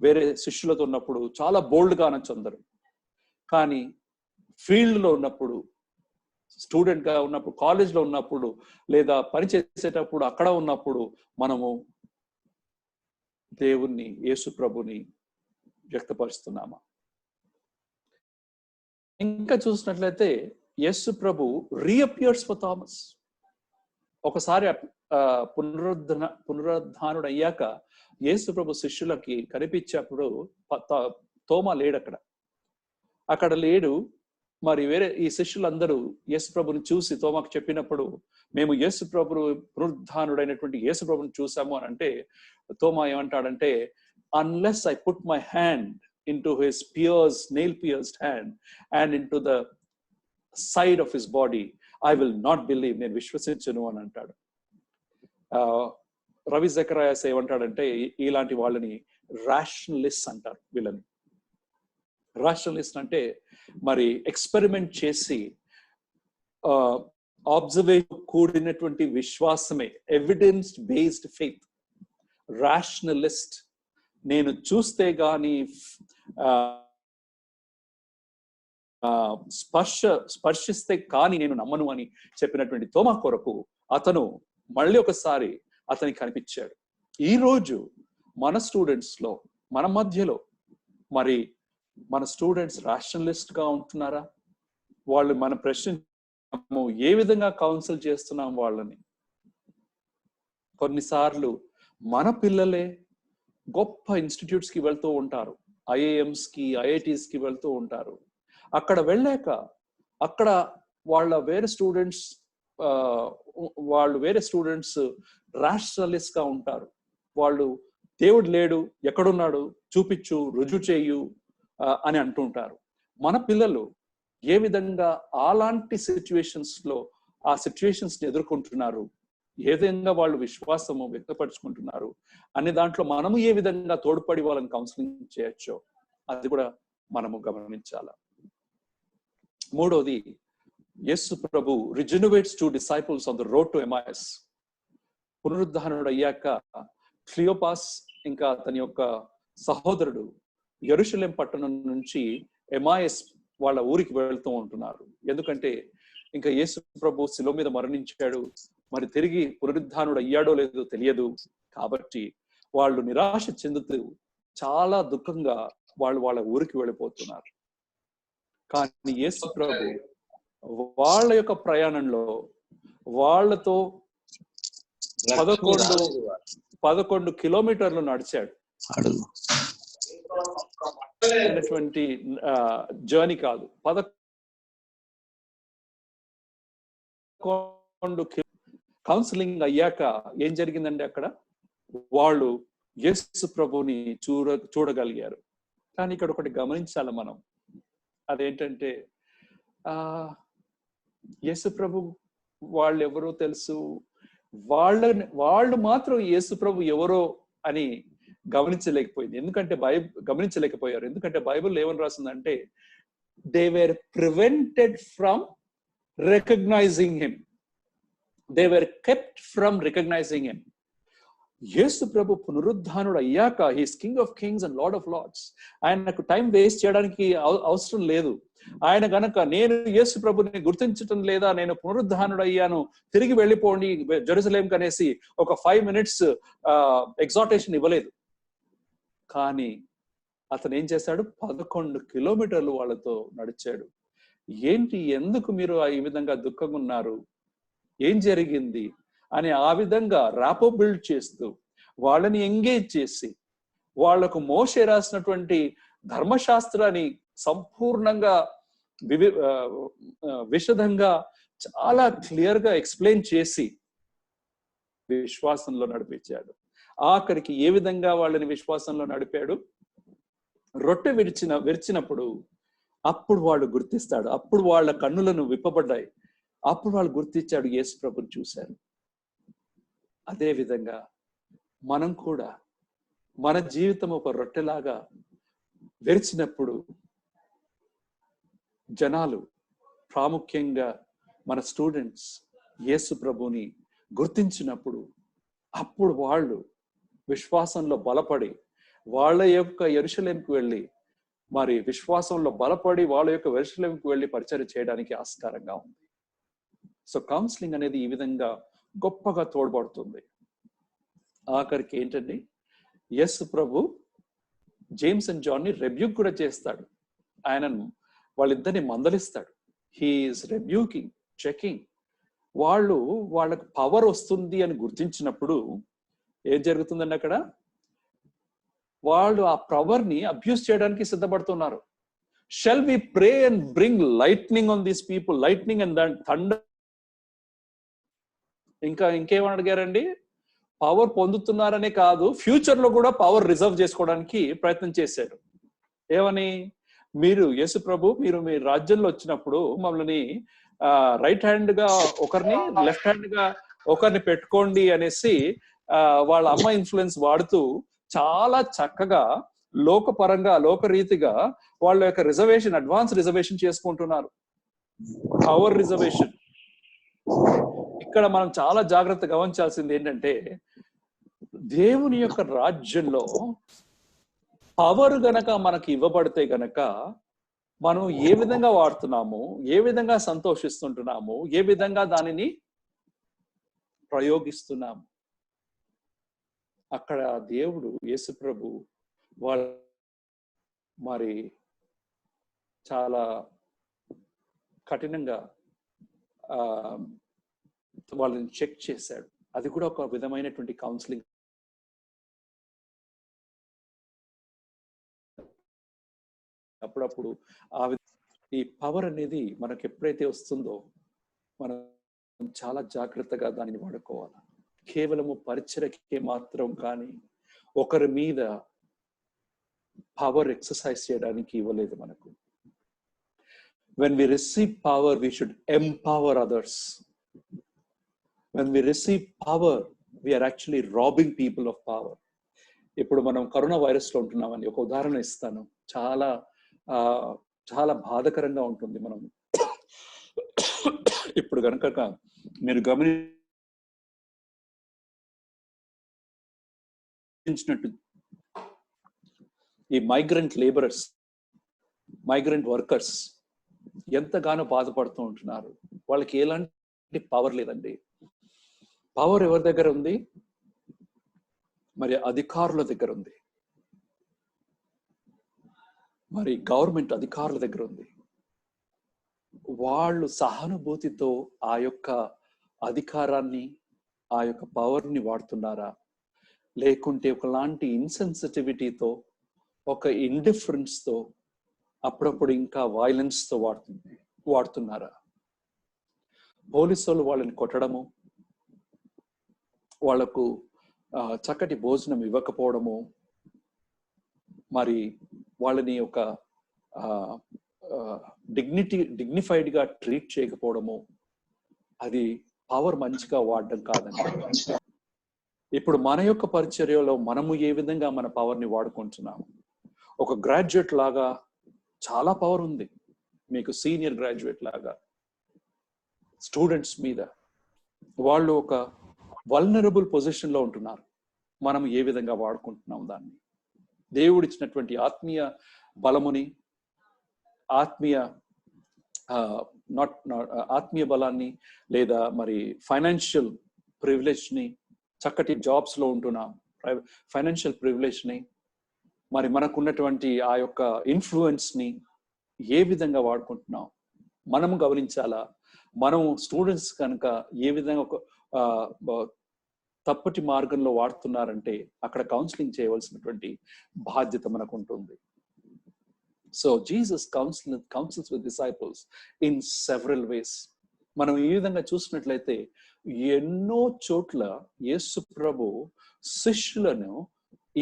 వేరే శిష్యులతో ఉన్నప్పుడు చాలా బోల్డ్గా అనొచ్చు అందరు, కానీ ఫీల్డ్లో ఉన్నప్పుడు, స్టూడెంట్ గా ఉన్నప్పుడు, కాలేజ్లో ఉన్నప్పుడు, లేదా పని చేసేటప్పుడు, అక్కడ ఉన్నప్పుడు మనము దేవుణ్ణి, యేసు ప్రభుని వ్యక్తపరుస్తున్నామా? ఇంకా చూసినట్లయితే యేసు ప్రభు రీఅపియర్స్ ఫర్ థామస్. ఒకసారి పునరుద్ధానుడు అయ్యాక యేసు ప్రభు శిష్యులకి కనిపించేప్పుడు తోమా లేడు అక్కడ లేడు. మరి వేరే ఈ శిష్యులందరూ యేసు ప్రభుని చూసి తోమాకు చెప్పినప్పుడు, మేము యేసు ప్రభు పునరుద్ధానుడైనటువంటి యేసు ప్రభుని చూసాము అని అంటే, తోమా ఏమంటాడంటే, unless I put my hand into his nail pierced hand and into the side of his body, I will not believe. నేను విశ్వసించను అని అంటాడు. రవి జకరాయాస్ ఏమంటాడంటే, ఇలాంటి వాళ్ళని రాషనలిస్ట్ అంటారు. వీళ్ళని రాషనలిస్ట్ అంటే మరి ఎక్స్పెరిమెంట్ చేసి ఆబ్జర్వేషన్ కూడినటువంటి విశ్వాసమే, ఎవిడెన్స్ బేస్డ్ ఫెయిత్. రాషనలిస్ట్ నేను చూస్తే గాని స్పర్శిస్తే కానీ నేను నమ్మను అని చెప్పినటువంటి తోమా కొరకు అతను మళ్ళీ ఒకసారి అతనికి కనిపించాడు. ఈ రోజు మన స్టూడెంట్స్ లో, మన మధ్యలో మరి మన స్టూడెంట్స్ రాషనలిస్ట్ గా ఉంటున్నారా? వాళ్ళు మన ప్రశ్న ఏ విధంగా కౌన్సిల్ చేస్తున్నాం వాళ్ళని? కొన్నిసార్లు మన పిల్లలే గొప్ప ఇన్స్టిట్యూట్స్ కి వెళ్తూ ఉంటారు, ఐఐఎంస్ కి, ఐఐటీస్ కి వెళ్తూ ఉంటారు. అక్కడ వెళ్ళాక అక్కడ వేరే స్టూడెంట్స్ రాషనలిస్ట్ గా ఉంటారు. వాళ్ళు దేవుడు లేడు, ఎక్కడున్నాడు చూపించు, రుజువు చేయు అని అంటుంటారు. మన పిల్లలు ఏ విధంగా అలాంటి సిచ్యువేషన్స్ లో ఆ సిచ్యువేషన్స్ ని ఎదుర్కొంటున్నారు, ఏ విధంగా వాళ్ళు విశ్వాసము వ్యక్తపరుచుకుంటున్నారు అనే దాంట్లో మనము ఏ విధంగా తోడ్పడి వాళ్ళని కౌన్సిలింగ్ చేయొచ్చో అది కూడా మనము గమనించాల. మూడోది, యేసు ప్రభు రిజనరేట్స్ 2 disciples on the road to Emmaus. పునరుద్ధానుడు అయ్యాక క్లియోపాస్ ఇంకా అతని యొక్క సహోదరుడు యెరూషలేం పట్టణం నుంచి ఎమాయస్ వాళ్ళ ఊరికి వెళ్తూ ఉంటున్నారు. ఎందుకంటే ఇంకా యేసు ప్రభు శిలువ మీద మరణించాడు, మరి తిరిగి పునరుద్ధానుడు అయ్యాడో లేదో తెలియదు. కాబట్టి వాళ్ళు నిరాశ చెందుతూ చాలా దుఃఖంగా వాళ్ళ ఊరికి వెళ్ళిపోతున్నారు. కానీ యేసు ప్రభు వాళ్ళ యొక్క ప్రయాణంలో వాళ్ళతో 11 కిలోమీటర్లు నడిచాడు. జర్నీ కాదు, 11 కౌన్సిలింగ్ అయ్యాక ఏం జరిగిందండి? అక్కడ వాళ్ళు యేసు ప్రభుని చూడగలిగారు. కానీ ఇక్కడ ఒకటి గమనించాలి మనం, అదేంటంటే యేసు ప్రభు వాళ్ళు ఎవరో తెలుసు, వాళ్ళు మాత్రం యేసు ప్రభు ఎవరో అని గమనించలేకపోయారు. ఎందుకంటే బైబిల్ ఏమని రాసిందంటే they were prevented from recognizing him, they were kept from recognizing him. యేసు ప్రభు పునరుద్ధానుడు అయ్యాక he's King of Kings and Lord of Lords. ఆయనకు టైం వేస్ట్ చేయడానికి అవసరం లేదు. ఆయన గనక నేను యేసు ప్రభుని గుర్తించటం లేదా, నేను పునరుద్ధానుడు అయ్యాను, తిరిగి వెళ్ళిపోండి జెరూసలేం కనేసి ఒక 5 minutes ఎగ్జార్టేషన్ ఇవ్వలేదు. కానీ అతను ఏం చేశాడు? 11 కిలోమీటర్లు వాళ్ళతో నడిచాడు. ఏంటి, ఎందుకు మీరు ఈ విధంగా దుఃఖంగా ఉన్నారు, ఏం జరిగింది అని ఆ విధంగా ర్యాపో బిల్డ్ చేస్తూ వాళ్ళని ఎంగేజ్ చేసి వాళ్లకు మోషే రాసినటువంటి ధర్మశాస్త్రాన్ని సంపూర్ణంగా విశదంగా చాలా క్లియర్ గా ఎక్స్ప్లెయిన్ చేసి విశ్వాసంలో నడిపించాడు. ఆఖరికి ఏ విధంగా వాళ్ళని విశ్వాసంలో నడిపాడు? రొట్టె విరిచినప్పుడు అప్పుడు వాళ్ళు గుర్తిస్తాడు, అప్పుడు వాళ్ళ కన్నులను విప్పబడ్డాయి, అప్పుడు వాళ్ళు గుర్తించాడు, యేసు ప్రభుని చూశారు. అదే విధంగా మనం కూడా మన జీవితం ఒక రొట్టెలాగా విరిచినప్పుడు జనాలు, ప్రాముఖ్యంగా మన స్టూడెంట్స్ యేసు ప్రభుని గుర్తించినప్పుడు అప్పుడు వాళ్ళు విశ్వాసంలో బలపడి వాళ్ళ యొక్క యెరూషలేంకు వెళ్ళి మరి విశ్వాసంలో బలపడి వాళ్ళ యొక్క యెరూషలేంకు వెళ్ళి పరిచర్య చేయడానికి ఆస్కారంగా ఉంది. సో కౌన్సిలింగ్ అనేది ఈ విధంగా గొప్పగా తోడ్పడుతుంది. ఆఖరికి ఏంటండి, యేసు ప్రభు జేమ్స్ అండ్ జాన్ ని రెబ్యూక్ కూడా చేస్తాడు. ఆయన వాళ్ళిద్దరిని మందలిస్తాడు. He is rebuking, checking. వాళ్ళకు పవర్ వస్తుంది అని గుర్తించినప్పుడు ఏం జరుగుతుందండి? అక్కడ వాళ్ళు ఆ పవర్ ని అబ్యూస్ చేయడానికి సిద్ధపడుతున్నారు. Shall we pray and bring lightning on these people, lightning and thunder. ఇంకేమని అడిగారండి? పవర్ పొందుతున్నారనే కాదు, ఫ్యూచర్ లో కూడా పవర్ రిజర్వ్ చేసుకోవడానికి ప్రయత్నం చేశారు. ఏమని? మీరు యేసు ప్రభు, మీరు మీ రాజ్యంలో వచ్చినప్పుడు మమ్మల్ని రైట్ హ్యాండ్ గా ఒకరిని, లెఫ్ట్ హ్యాండ్ గా ఒకరిని పెట్టుకోండి అనేసి వాళ్ళ అమ్మ ఇన్ఫ్లుయెన్స్ వాడుతూ చాలా చక్కగా లోకపరంగా, లోకరీతిగా వాళ్ళ యొక్క రిజర్వేషన్, అడ్వాన్స్ రిజర్వేషన్ చేసుకుంటున్నారు, పవర్ రిజర్వేషన్. ఇక్కడ మనం చాలా జాగ్రత్త గమనించాల్సింది ఏంటంటే దేవుని యొక్క రాజ్యంలో పవర్ గనక మనకి ఇవ్వబడితే గనక మనం ఏ విధంగా వాడుతున్నాము, ఏ విధంగా సంతోషిస్తుంటున్నాము, ఏ విధంగా దానిని ప్రయోగిస్తున్నాము. అక్కడ దేవుడు యేసు ప్రభు వాళ్ళ మరి చాలా కఠినంగా వాళ్ళని చెక్ చేశాడు. అది కూడా ఒక విధమైనటువంటి కౌన్సిలింగ్. అప్పుడప్పుడు ఈ పవర్ అనేది మనకు ఎప్పుడైతే వస్తుందో మనం చాలా జాగ్రత్తగా దానిని వాడుకోవాలి. కేవలము పరిచర్యకే మాత్రం కానీ ఒకరి మీద పవర్ ఎక్సర్సైజ్ చేయడానికి ఇవ్వలేదు మనకు. When we receive power, we should empower others. When we receive power, we are actually robbing people of power. ఇప్పుడు మనం కరోనా వైరస్లో ఉంటున్నామని ఒక ఉదాహరణ ఇస్తాను. చాలా చాలా బాధకరంగా ఉంటుంది. మనం ఇప్పుడు కనుక మీరు గమనించినట్టు ఈ మైగ్రెంట్ లేబరర్స్, మైగ్రెంట్ వర్కర్స్ ఎంతగానో బాధపడుతూ ఉంటున్నారు. వాళ్ళకి ఎలాంటి పవర్ లేదండి. పవర్ ఎవరి దగ్గర ఉంది? మరి అధికారుల దగ్గర ఉంది, మరి గవర్నమెంట్ అధికారుల దగ్గర ఉంది. వాళ్ళు సహానుభూతితో ఆ యొక్క అధికారాన్ని, ఆ యొక్క పవర్ని వాడుతున్నారా, లేకుంటే ఒకలాంటి ఇన్సెన్సిటివిటీతో, ఒక ఇండిఫరెన్స్తో, అప్పుడప్పుడు ఇంకా వైలెన్స్తో వాడుతున్నారా? పోలీసులు వాళ్ళని కొట్టడము, వాళ్లకు చక్కటి భోజనం ఇవ్వకపోవడము, మరి వాళ్ళని ఒక డిగ్నిఫైడ్గా ట్రీట్ చేయకపోవడము, అది పవర్ మంచిగా వాడడం కాదండి. ఇప్పుడు మన యొక్క పరిచర్యలో మనము ఏ విధంగా మన పవర్ని వాడుకుంటున్నాము? ఒక గ్రాడ్యుయేట్ లాగా చాలా పవర్ ఉంది మీకు, సీనియర్ గ్రాడ్యుయేట్ లాగా స్టూడెంట్స్ మీద. వాళ్ళు ఒక వల్నరబుల్ పొజిషన్లో ఉంటున్నారు. మనం ఏ విధంగా వాడుకుంటున్నాం దాన్ని? దేవుడిచ్చినటువంటి ఆత్మీయ బలముని, ఆత్మీయ బలాన్ని, లేదా మరి ఫైనాన్షియల్ ప్రివిలేజ్ని, చక్కటి జాబ్స్లో ఉంటున్నాం, ఫైనాన్షియల్ ప్రివిలేజ్ని, మరి మనకున్నటువంటి ఆ యొక్క ఇన్ఫ్లుయెన్స్ని ఏ విధంగా వాడుకుంటున్నాం మనము గమనించాలా. మనం స్టూడెంట్స్ కనుక ఏ విధంగా ఒక తప్పటి మార్గంలో వాడుతున్నారంటే అక్కడ కౌన్సిలింగ్ చేయవలసినటువంటి బాధ్యత మనకు ఉంటుంది. So Jesus counsels with disciples in several ways. మనం ఈ విధంగా చూసినట్లయితే ఎన్నో చోట్ల యేసు ప్రభు శిష్యులను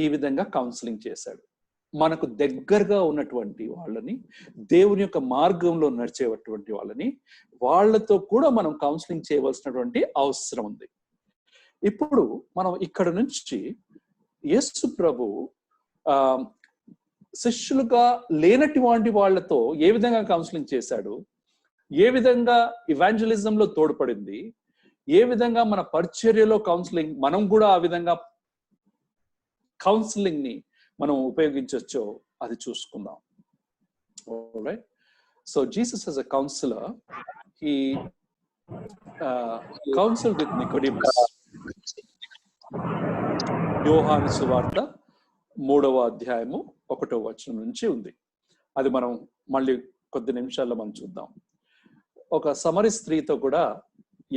ఈ విధంగా కౌన్సిలింగ్ చేశాడు. మనకు దగ్గరగా ఉన్నటువంటి వాళ్ళని, దేవుని యొక్క మార్గంలో నడిచేటువంటి వాళ్ళని, వాళ్ళతో కూడా మనం కౌన్సిలింగ్ చేయవలసినటువంటి అవసరం ఉంది. ఇప్పుడు మనం ఇక్కడ నుంచి యేసు ప్రభు శిష్యులుగా లేనటువంటి వాళ్ళతో ఏ విధంగా కౌన్సిలింగ్ చేశాడు, ఏ విధంగా ఇవాంజలిజంలో తోడ్పడింది, ఏ విధంగా మన పరిచర్యలో కౌన్సిలింగ్ మనం కూడా ఆ విధంగా కౌన్సిలింగ్ ని మనం ఉపయోగించవచ్చో అది చూసుకుందాం. Alright? So Jesus as a counselor, he counseled with Nicodemus. యోహాను సువార్త 3వ అధ్యాయము 1వ వచనం నుంచి ఉంది. అది మనం మళ్ళీ కొద్ది నిమిషాల్లో మనం చూద్దాం. ఒక సమరి స్త్రీతో కూడా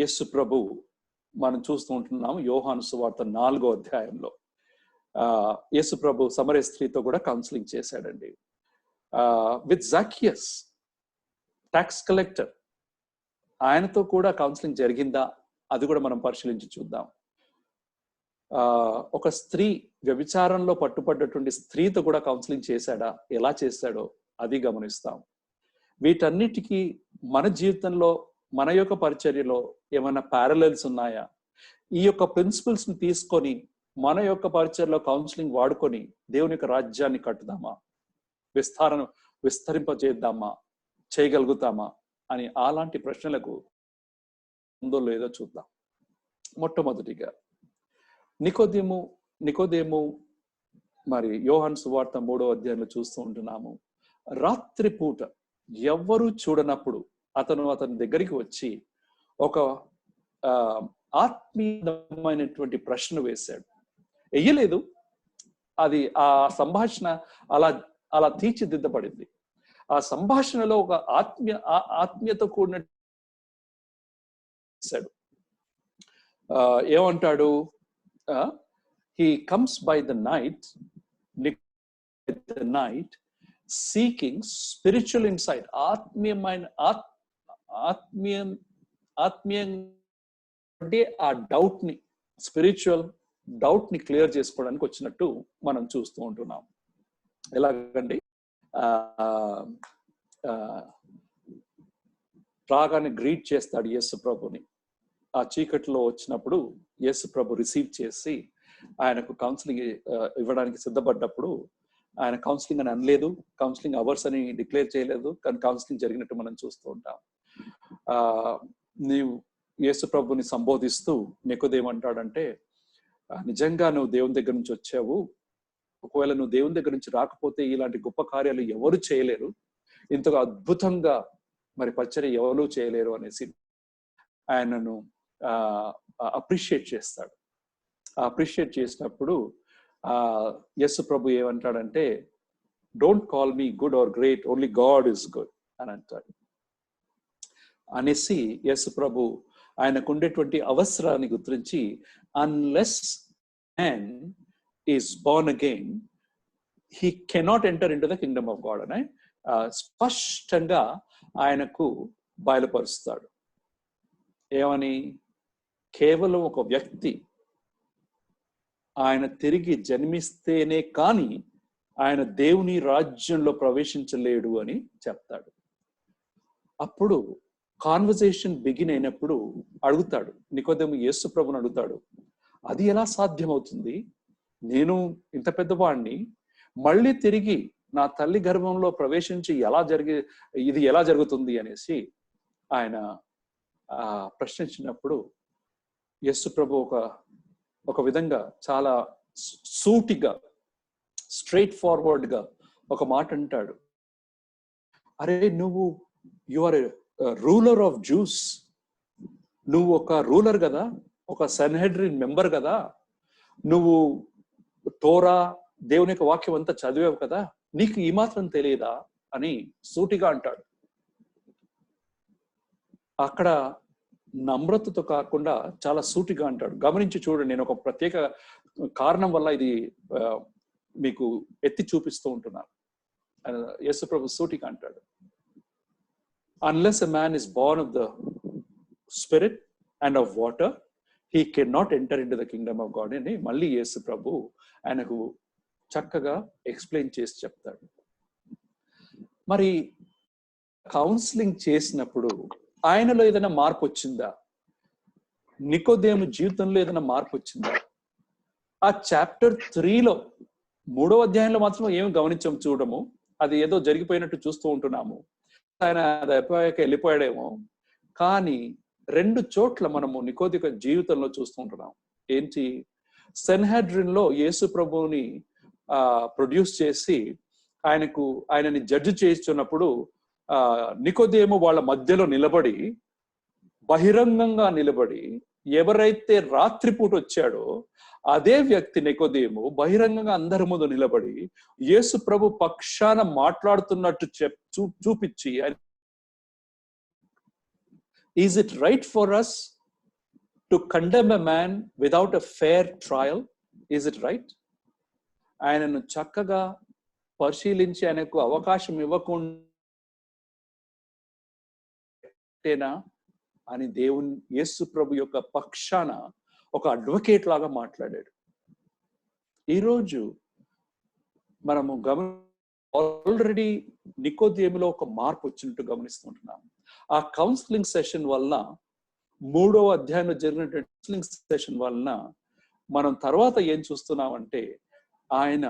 యేసు ప్రభు మనం చూస్తూ ఉంటున్నాము. యోహాను సువార్త 4వ అధ్యాయంలో యేసు ప్రభు సమరయ స్త్రీతో కూడా కౌన్సిలింగ్ చేశాడండి. విత్ జకియస్ ట్యాక్స్ కలెక్టర్, ఆయనతో కూడా కౌన్సిలింగ్ జరిగిందా అది కూడా మనం పరిశీలించి చూద్దాం. ఒక స్త్రీ వ్యభిచారంలో పట్టుపడ్డటువంటి స్త్రీతో కూడా కౌన్సిలింగ్ చేశాడా, ఎలా చేశాడో అది గమనిస్తాం. వీటన్నిటికీ మన జీవితంలో, మన యొక్క పరిచర్యలో ఏమైనా ప్యారలల్స్ ఉన్నాయా? ఈ యొక్క ప్రిన్సిపల్స్ ని తీసుకొని మన యొక్క పరిచర్యలో కౌన్సిలింగ్ వాడుకొని దేవుని యొక్క రాజ్యాన్ని కట్టుదామా, విస్తరింపజేద్దామా, చేయగలుగుతామా అని అలాంటి ప్రశ్నలకు ఉందో లేదో చూద్దాం. మొట్టమొదటిగా నికోదేము మరి యోహాను సువార్త 3వ అధ్యాయంలో చూస్తూ ఉంటున్నాము. రాత్రి పూట ఎవ్వరూ చూడనప్పుడు అతని దగ్గరికి వచ్చి ఒక ఆత్మీయమైనటువంటి ప్రశ్న వేశాడు. వెయ్యలేదు, అది ఆ సంభాషణ అలా తీర్చిదిద్దబడింది. ఆ సంభాషణలో ఒక ఆత్మీయత కూడిన ఏమంటాడు? he comes by the night seeking spiritual insight. ఆత్మీయ ఆ డౌట్ ని, స్పిరిచువల్ డౌట్ ని క్లియర్ చేసుకోవడానికి వచ్చినట్టు మనం చూస్తూ ఉంటున్నాం. ఎలాగండి? రాగానే గ్రీట్ చేస్తాడు యేసు ప్రభుని. ఆ చీకట్లో వచ్చినప్పుడు యేసు ప్రభు రిసీవ్ చేసి ఆయనకు కౌన్సిలింగ్ ఇవ్వడానికి సిద్ధపడ్డప్పుడు ఆయన కౌన్సిలింగ్ అని అనలేదు, కౌన్సిలింగ్ అవర్స్ అని డిక్లేర్ చేయలేదు, కానీ కౌన్సిలింగ్ జరిగినట్టు మనం చూస్తూ ఉంటాం. నీవు యేసు ప్రభుని సంబోధిస్తూ నికోదేము అంటాడంటే, నిజంగా నువ్వు దేవుని దగ్గర నుంచి వచ్చావు, ఒకవేళ నువ్వు దేవుని దగ్గర నుంచి రాకపోతే ఇలాంటి గొప్ప కార్యాలు ఎవరు చేయలేరు, ఇంతగా అద్భుతంగా మరి పరిచర్య ఎవరు చేయలేరు అనేసి ఆయనను అప్రిషియేట్ చేస్తాడు. అప్రిషియేట్ చేసినప్పుడు యేసు ప్రభు ఏమంటాడంటే, don't call me good or great, only God is good అని అంటాడు. అనేసి యేసు ప్రభు ఆయనకు ఉండేటువంటి అవసరాన్ని గురించి, unless man is Born again he cannot enter in to the Kingdom of God అని స్పష్టంగా ఆయనకు బయలుపరుస్తాడు. ఏమని? కేవలం ఒక వ్యక్తి ఆయన తిరిగి జన్మిస్తేనే కానీ ఆయన దేవుని రాజ్యంలో ప్రవేశించలేడు అని చెప్తాడు. అప్పుడు కాన్వర్జేషన్ బిగిన్ అయినప్పుడు అడుగుతాడు నికోదేము, యేసు ప్రభుని అడుగుతాడు, అది ఎలా సాధ్యమవుతుంది? నేను ఇంత పెద్దవాడిని మళ్ళీ తిరిగి నా తల్లి గర్భంలో ప్రవేశించి ఇది ఎలా జరుగుతుంది అనేసి ఆయన ప్రశ్నించినప్పుడు యేసు ప్రభు ఒక విధంగా చాలా సూటిగా, స్ట్రైట్ ఫార్వర్డ్ గా ఒక మాట అంటాడు. అరే, you are ruler of Jews, నువ్వు ఒక రూలర్ కదా, ఒక సన్హెడ్రిన్ మెంబర్ కదా, నువ్వు టోరా దేవుని యొక్క వాక్యం అంతా చదివావు కదా, నీకు ఈ మాత్రం తెలియదా అని సూటిగా అంటాడు. అక్కడ నమ్రతతో కాకుండా చాలా సూటిగా అంటాడు. గమనించి చూడండి, నేను ఒక ప్రత్యేక కారణం వల్ల ఇది మీకు ఎత్తి చూపిస్తూ ఉంటున్నాను. యేసు ప్రభు సూటిగా అంటాడు, unless a man is Born of the spirit and of water he can not enter in to the Kingdom of God అని మళ్ళీ యేసు ప్రభు ఆయనకు చక్కగా ఎక్స్ప్లెయిన్ చేసి చెప్తాడు. మరి కౌన్సిలింగ్ చేసినప్పుడు ఆయనలో ఏదైనా మార్పు వచ్చిందా? నికోదేము జీవితంలో ఏదైనా మార్పు వచ్చిందా? ఆ చాప్టర్ 3లో 3వ అధ్యాయంలో మాత్రం ఏమి గమనించాము, చూడము, అది ఏదో జరిగిపోయినట్టు చూస్తూ ఉంటున్నాము. ఆయన అది అయిపోయాక వెళ్ళిపోయాడేమో, కానీ 2 చోట్ల మనము నికోదేము జీవితంలో చూస్తూ ఉంటున్నాం. ఏంటి? సెన్హెడ్రిన్ లో యేసు ప్రభువుని ప్రొడ్యూస్ చేసి ఆయనని జడ్జి చేస్తున్నప్పుడు నికోదేము వాళ్ళ మధ్యలో నిలబడి, బహిరంగంగా నిలబడి, ఎవరైతే రాత్రిపూట వచ్చాడో అదే వ్యక్తి నికోదేము బహిరంగంగా అందరి ముందు నిలబడి యేసు ప్రభు పక్షాన మాట్లాడుతున్నట్టు చూపించి, is it right for us to condemn a man without a fair trial? Is it right? ఆయనను చక్కగా పరిశీలించి ఆయనకు అవకాశం ఇవ్వకుండా అని దేవుని యేసు ప్రభు యొక్క పక్షాన ఒక అడ్వకేట్ లాగా మాట్లాడాడు. ఈరోజు మనము ఆల్రెడీ నికోదేములో ఒక మార్పు వచ్చినట్టు గమనిస్తుంటున్నాం. ఆ కౌన్సిలింగ్ సెషన్ వలన, 3వ అధ్యాయంలో జరిగినటువంటి కౌన్సిలింగ్ సెషన్ వలన మనం తర్వాత ఏం చూస్తున్నామంటే ఆయన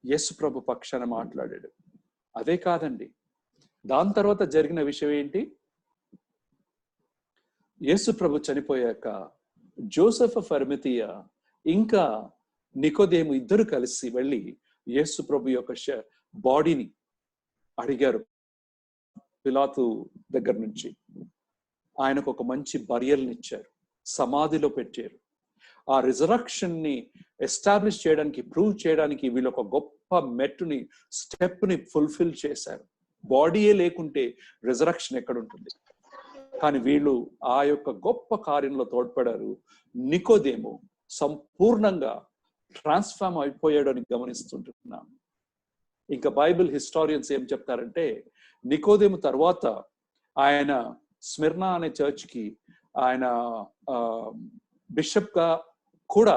యేసు ప్రభు పక్షాన మాట్లాడాడు. అదే కాదండి, దాని తర్వాత జరిగిన విషయం ఏంటి? యేసు ప్రభు చనిపోయాక జోసెఫ్ ఆఫ్ అరిమతియా ఇంకా నికోదేము ఇద్దరు కలిసి వెళ్ళి యేసు ప్రభు యొక్క బాడీని అడిగారు పిలాతు దగ్గర నుంచి. ఆయనకు ఒక మంచి బరియల్ని ఇచ్చారు, సమాధిలో పెట్టారు. ఆ రిజరక్షన్ ని ఎస్టాబ్లిష్ చేయడానికి, ప్రూవ్ చేయడానికి వీళ్ళు ఒక గొప్ప స్టెప్ ని ఫుల్ఫిల్ చేశారు. బాడీయే లేకుంటే రిజరక్షన్ ఎక్కడుంటుంది? కానీ వీళ్ళు ఆ యొక్క గొప్ప కార్యంలో తోడ్పడారు. నికోదేము సంపూర్ణంగా ట్రాన్స్ఫార్మ్ అయిపోయాడు అని గమనిస్తుంటున్నాం. ఇంకా బైబిల్ హిస్టారియన్స్ ఏం చెప్తారంటే, నికోదేము తర్వాత ఆయన స్మిర్నా అనే చర్చ్కి ఆయన బిషప్ గా కూడా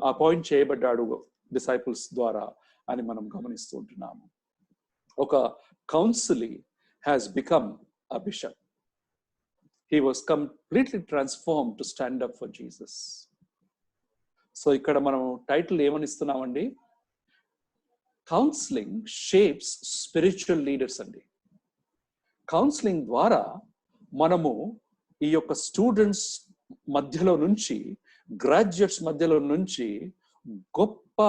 అపాయింట్ చేయబడ్డాడు డిసైపుల్స్ ద్వారా అని మనం గమనిస్తూ ఉంటున్నాము. ఒక council has become a bishop. He was completely transformed to stand up for Jesus. So ఇక్కడ మనం టైటిల్ ఏమని ఇస్తున్నామండి? కౌన్సిలింగ్ షేప్స్ స్పిరిచువల్ లీడర్స్ అండి. కౌన్సిలింగ్ ద్వారా మనము ఈ యొక్క స్టూడెంట్స్ మధ్యలో నుంచి, గ్రాడ్యుయేట్స్ మధ్యలో నుంచి గొప్ప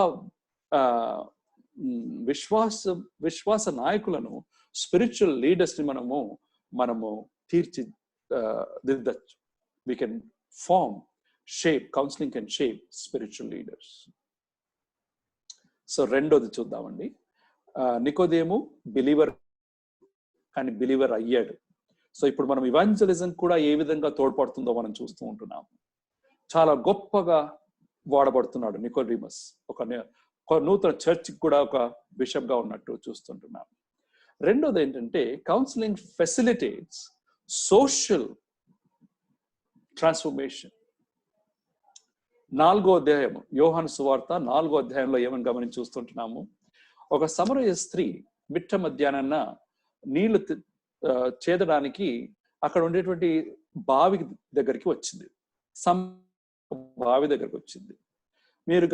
విశ్వాస నాయకులను, స్పిరిచువల్ లీడర్స్ ని మనము తీర్చిదిద్దచ్చు. We can form, shape, counseling can shape spiritual leaders. So రెండోది చూద్దామండి. నికోదేము బిలీవర్ కానీ బిలీవర్ అయ్యాడు. సో ఇప్పుడు మనం ఇవాంజలిజం కూడా ఏ విధంగా తోడ్పడుతుందో మనం చూస్తూ ఉంటున్నాం. చాలా గొప్పగా వాడబడుతున్నాడు నికోడిమస్. ఒక నూతన చర్చ్ కూడా ఒక బిషప్ గా ఉన్నట్టు చూస్తుంటున్నాం. రెండోది ఏంటంటే కౌన్సిలింగ్ ఫెసిలిటేట్స్ సోషల్ ట్రాన్స్ఫర్మేషన్. 4వ అధ్యాయం యోహాను సువార్త 4వ అధ్యాయంలో ఏమని గమనించి చూస్తుంటున్నాము. ఒక సమరయ స్త్రీ మిట్ట మధ్యాహ్నాన నీళ్లు చేదడానికి అక్కడ ఉండేటువంటి బావి దగ్గరికి వచ్చింది. బావి దగ్గరికి వచ్చింది. మీరు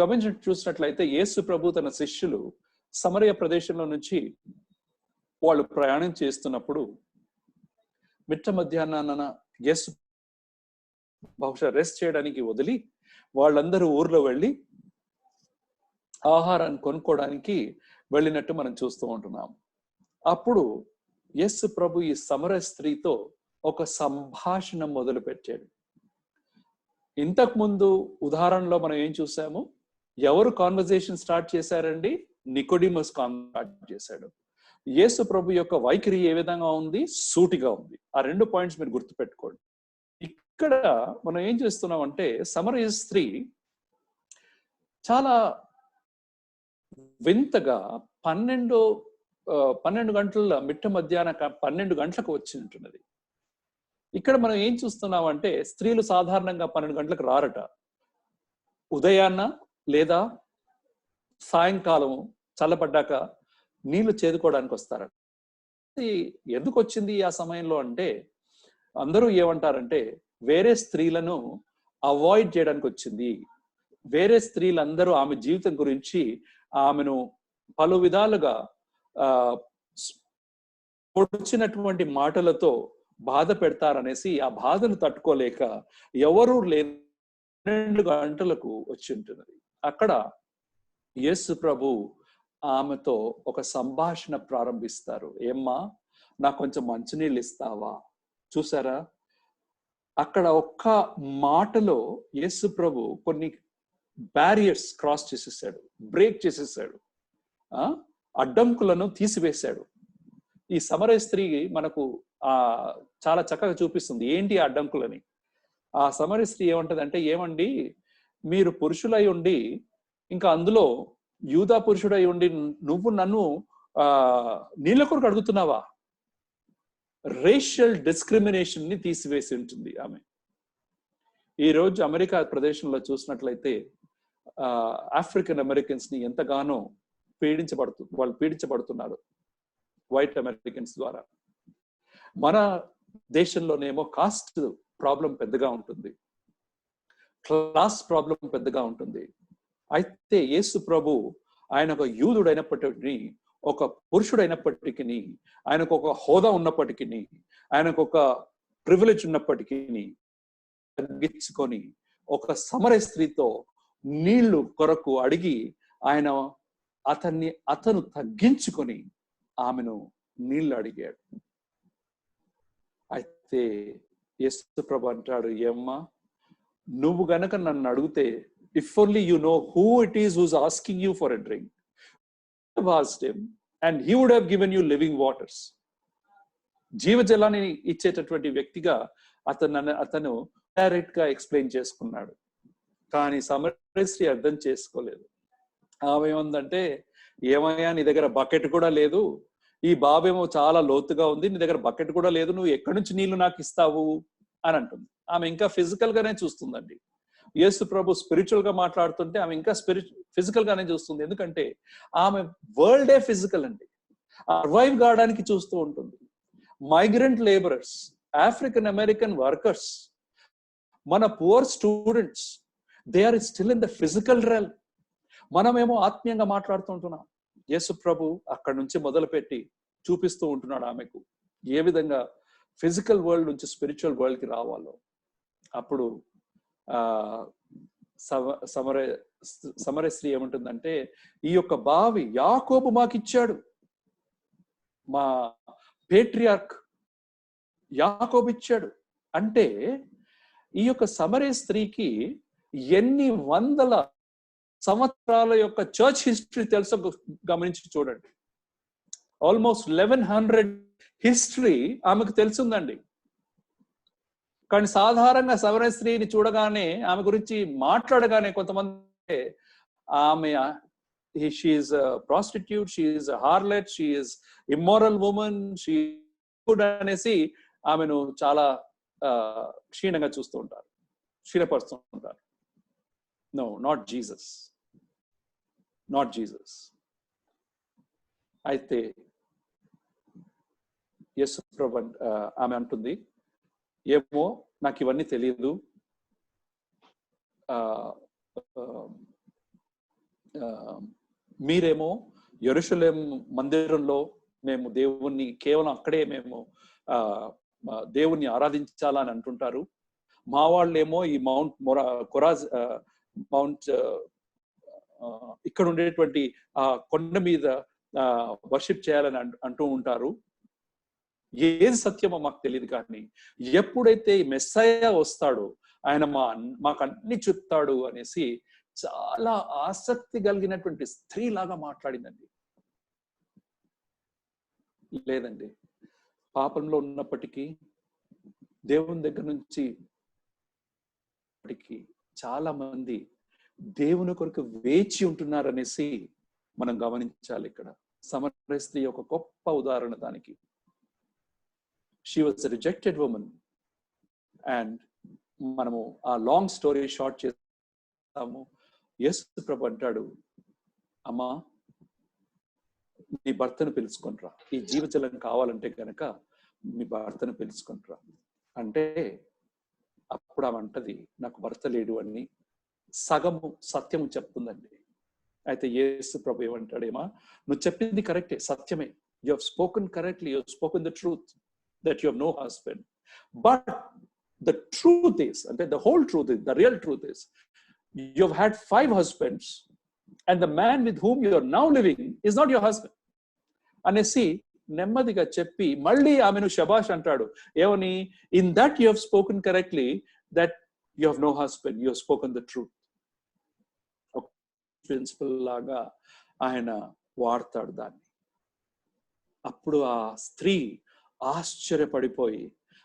చూసినట్లయితే యేసు ప్రభు తన శిష్యులు సమరయ ప్రదేశంలో నుంచి వాళ్ళు ప్రయాణం చేస్తున్నప్పుడు మిట్ట మధ్యాహ్నాన యేసు బహుశా రెస్ట్ చేయడానికి వదిలి వాళ్ళందరూ ఊర్లో వెళ్ళి ఆహారాన్ని కొనుక్కోవడానికి వెళ్ళినట్టు మనం చూస్తూ ఉంటున్నాం. అప్పుడు యేసు ప్రభు ఈ సమరయ స్త్రీతో ఒక సంభాషణ మొదలు పెట్టాడు. ఇంతకు ముందు ఉదాహరణలో మనం ఏం చూసాము? ఎవరు కాన్వర్జేషన్ స్టార్ట్ చేశారండి? నికోడిమస్ స్టార్ట్ చేశాడు. యేసు ప్రభు యొక్క వైఖరి ఏ విధంగా ఉంది? సూటిగా ఉంది. ఆ 2 పాయింట్స్ మీరు గుర్తుపెట్టుకోండి. ఇక్కడ మనం ఏం చేస్తున్నామంటే సమరయ స్త్రీ చాలా వింతగా 12 గంటల మిట్ట మధ్యాహ్న 12 గంటలకు వచ్చి ఉంటున్నది. ఇక్కడ మనం ఏం చూస్తున్నామంటే స్త్రీలు సాధారణంగా 12 గంటలకు రారట. ఉదయాన్న లేదా సాయంకాలం చల్లబడ్డాక నీళ్లు చేదుకోవడానికి వస్తారట. ఎందుకు వచ్చింది ఆ సమయంలో అంటే అందరూ ఏమంటారంటే వేరే స్త్రీలను అవాయిడ్ చేయడానికి వచ్చింది. వేరే స్త్రీలందరూ ఆమె జీవితం గురించి ఆమెను పలు విధాలుగా పొడిచినటువంటి మాటలతో బాధ పెడతారనేసి ఆ బాధను తట్టుకోలేక ఎవరూ లేని 12 గంటలకు వచ్చి ఉంటున్నది. అక్కడ యేసు ప్రభు ఆమెతో ఒక సంభాషణ ప్రారంభిస్తారు. ఏమ్మా, నాకు కొంచెం మంచినీళ్ళు ఇస్తావా? చూసారా, అక్కడ ఒక్క మాటలో యేసు ప్రభు కొన్ని బ్యారియర్స్ క్రాస్ చేసేసాడు, బ్రేక్ చేసేసాడు, అడ్డంకులను తీసివేశాడు. ఈ సమరయ స్త్రీ మనకు చాలా చక్కగా చూపిస్తుంది ఏంటి ఆ అడ్డంకులని. ఆ సమరయ స్త్రీ ఏమంటదంటే, ఏమండి మీరు పురుషులై ఉండి, ఇంకా అందులో యూదా పురుషుడై ఉండి నువ్వు నన్ను నీళ్ళ కొరకు అడుగుతున్నావా? రేషియల్ డిస్క్రిమినేషన్ ని తీసివేసి ఉంటుంది ఆమె. ఈ రోజు అమెరికా ప్రదేశంలో చూసినట్లయితే ఆఫ్రికన్ అమెరికన్స్ ని ఎంతగానో వాళ్ళు పీడించబడుతున్నారు వైట్ అమెరికన్స్ ద్వారా. మన దేశంలోనేమో కాస్ట్ ప్రాబ్లం పెద్దగా ఉంటుంది, క్లాస్ ప్రాబ్లం పెద్దగా ఉంటుంది. అయితే యేసు ప్రభు ఆయన ఒక యూదుడైనప్పటికీ, ఒక పురుషుడైనప్పటికీ, ఆయనకు ఒక హోదా ఉన్నప్పటికీ, ఆయనకు ఒక ప్రివిలేజ్ ఉన్నప్పటికీ తగ్గించుకొని ఒక సమరయ స్త్రీతో నీళ్లు కొరకు అడిగి అతను తగ్గించుకొని ఆమెను నీళ్లు అడిగాడు. అయితే యేసు ప్రభు అంటాడు, ఏమ్మా నువ్వు గనక నన్ను అడిగితే, if only you know who it is who's asking you for a drink, you have asked him and he would have given you living waters. జీవజలాన్ని ఇచ్చేటటువంటి వ్యక్తిగా అతను డైరెక్ట్ గా ఎక్స్ప్లెయిన్ చేసుకున్నాడు. కానీ సమరయ స్త్రీ అర్థం చేసుకోలేదు. ఆమె ఏమందంటే, ఏమయ్యా నీ దగ్గర బకెట్ కూడా లేదు, ఈ బాబేమో చాలా లోతుగా ఉంది, నీ దగ్గర బకెట్ కూడా లేదు, నువ్వు ఎక్కడి నుంచి నీళ్లు నాకు ఇస్తావు అని అంటుంది. ఆమె ఇంకా ఫిజికల్ గానే చూస్తుందండి. యేసు ప్రభు స్పిరిచువల్ గా మాట్లాడుతుంటే ఆమె ఇంకా ఫిజికల్ గానే చూస్తుంది. ఎందుకంటే ఆమె వరల్డే ఫిజికల్ అండి, సర్వైవ్ కావడానికి చూస్తూ ఉంటుంది. Migrant labourers, African American workers, మన poor students, they are still in the physical realm. మనమేమో ఆత్మీయంగా మాట్లాడుతూ ఉంటున్నాం. యేసు ప్రభు అక్కడి నుంచి మొదలుపెట్టి చూపిస్తూ ఉంటున్నాడు ఆమెకు ఏ విధంగా ఫిజికల్ వరల్డ్ నుంచి స్పిరిచువల్ వరల్డ్ కి రావాలో. అప్పుడు సమరయ స్త్రీ ఏమంటుందంటే, ఈ యొక్క బావి యాకోబు మాకిచ్చాడు, మా పేట్రియార్క్ యాకోబు ఇచ్చాడు. అంటే ఈ యొక్క సమరయ స్త్రీకి ఎన్ని వందల సంవత్సరాల యొక్క చర్చ్ హిస్టరీ తెలుసో గమనించి చూడండి. ఆల్మోస్ట్ 1100 హిస్టరీ ఆమెకు తెలుసుందండి. కానీ సాధారణంగా సమరయ స్త్రీని చూడగానే, ఆమె గురించి మాట్లాడగానే కొంతమంది ఆమె she is prostitute, she is harlot, she is immoral women, she అనేసి ఆమెను చాలా క్షీణంగా చూస్తూ ఉంటారు, క్షీణపరుస్తూ ఉంటారు. No, not Jesus, not Jesus. అయితే యేసు ప్రభు ఆమె అంటుంది, ఏమో నాకు ఇవన్నీ తెలియదు, మీరేమో యెరూషలేము మందిరంలో మేము దేవుణ్ణి కేవలం అక్కడే మేము దేవుణ్ణి ఆరాధించాలని అంటుంటారు, మా వాళ్ళేమో ఈ కొరాజ్ మౌంట్ ఇక్కడ ఉండేటువంటి ఆ కొండ మీద వర్షిప్ చేయాలని అంటూ ఉంటారు. ఏది సత్యమో మాకు తెలియదు, కానీ ఎప్పుడైతే ఈ మెస్సయ్య వస్తాడో ఆయన మాకు అన్ని చెప్తాడు అనేసి చాలా ఆసక్తి కలిగినటువంటి స్త్రీలాగా మాట్లాడిందండి. లేదండి, పాపంలో ఉన్నప్పటికీ దేవుని దగ్గర నుంచి చాలా మంది దేవుని కొరకు వేచి ఉంటున్నారనేసి మనం గమనించాలి. ఇక్కడ సమరయ స్త్రీ ఒక గొప్ప ఉదాహరణ దానికి. She was a rejected women. And మనము ఆ లాంగ్ స్టోరీ షార్ట్ చేస్తాము. యేసు ప్రభు అంటాడు, అమ్మా నీ భర్తను పిలుచుకొనిరా, ఈ జీవజలం కావాలంటే కనుక మీ భర్తను పిలుచుకొనిరా అంటే, అప్పుడు ఆమె అంటది, నాకు భర్త లేడు అని సగము సత్యము చెప్తుందండి. అయితే యేసు ప్రభు ఏమంటాడేమా, నువ్వు చెప్పింది కరెక్టే, సత్యమే, you have spoken correctly, you have spoken the truth that you have no husband, but the truth is, అంటే the whole truth is, the real truth is, you have had 5 husbands and the man with whom you are now living is not your husband అనేసి నెమ్మదిగా చెప్పి మళ్ళీ ఆమెను శబాష్ అంటాడు. ఏమని, in that you have spoken correctly, that you have no husband, you have spoken the truth. Principle లాగా ఆయన వాడతాడు దాన్ని. అప్పుడు ఆ స్త్రీ ఆశ్చర్యపడిపోయి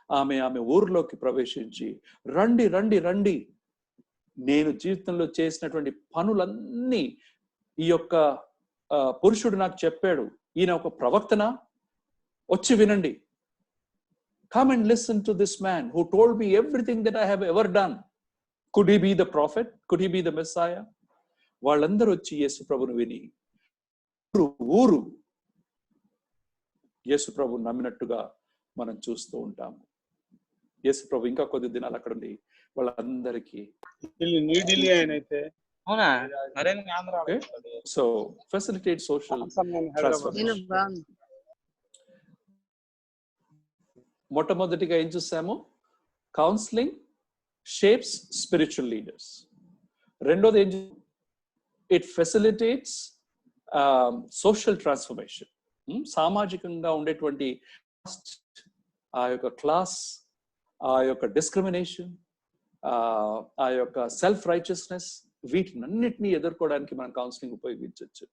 ఆమె ఊర్లోకి ప్రవేశించి, రండి రండి రండి, నేను జీవితంలో చేసినటువంటి పనులన్నీ ఈ యొక్క పురుషుడు నాకు చెప్పాడు, ఈయన ఒక ప్రవక్తన, వచ్చి వినండి. Come and listen to this man who told me everything that I have ever done. Could he be the prophet? Could he be the Messiah? వాళ్ళందరూ వచ్చి యేసు ప్రభుని విని ఊరు యేసు ప్రభు నమ్మినట్టుగా మనం చూస్తూ ఉంటాము. యేసు ప్రభు ఇంకా కొద్ది దినాలు అక్కడ ఉండి వాళ్ళందరికీ సో ఫెసిలిటేట్ సోషల్ ట్రాన్స్ఫర్మేషన్. మొట్టమొదటిగా ఏం చూసాము, కౌన్సిలింగ్ షేప్స్ స్పిరిచువల్ లీడర్స్. రెండోది ఏం, ఇట్ ఫెసిలిటేట్స్ సోషల్ ట్రాన్స్ఫర్మేషన్. సామాజికంగా ఉండేటువంటి ఆ యొక్క క్లాస్, ఆ యొక్క డిస్క్రిమినేషన్, ఆ యొక్క సెల్ఫ్ రైచియస్నెస్, వీటినన్నిటినీ ఎదుర్కోవడానికి మనం కౌన్సిలింగ్ ఉపయోగించవచ్చు.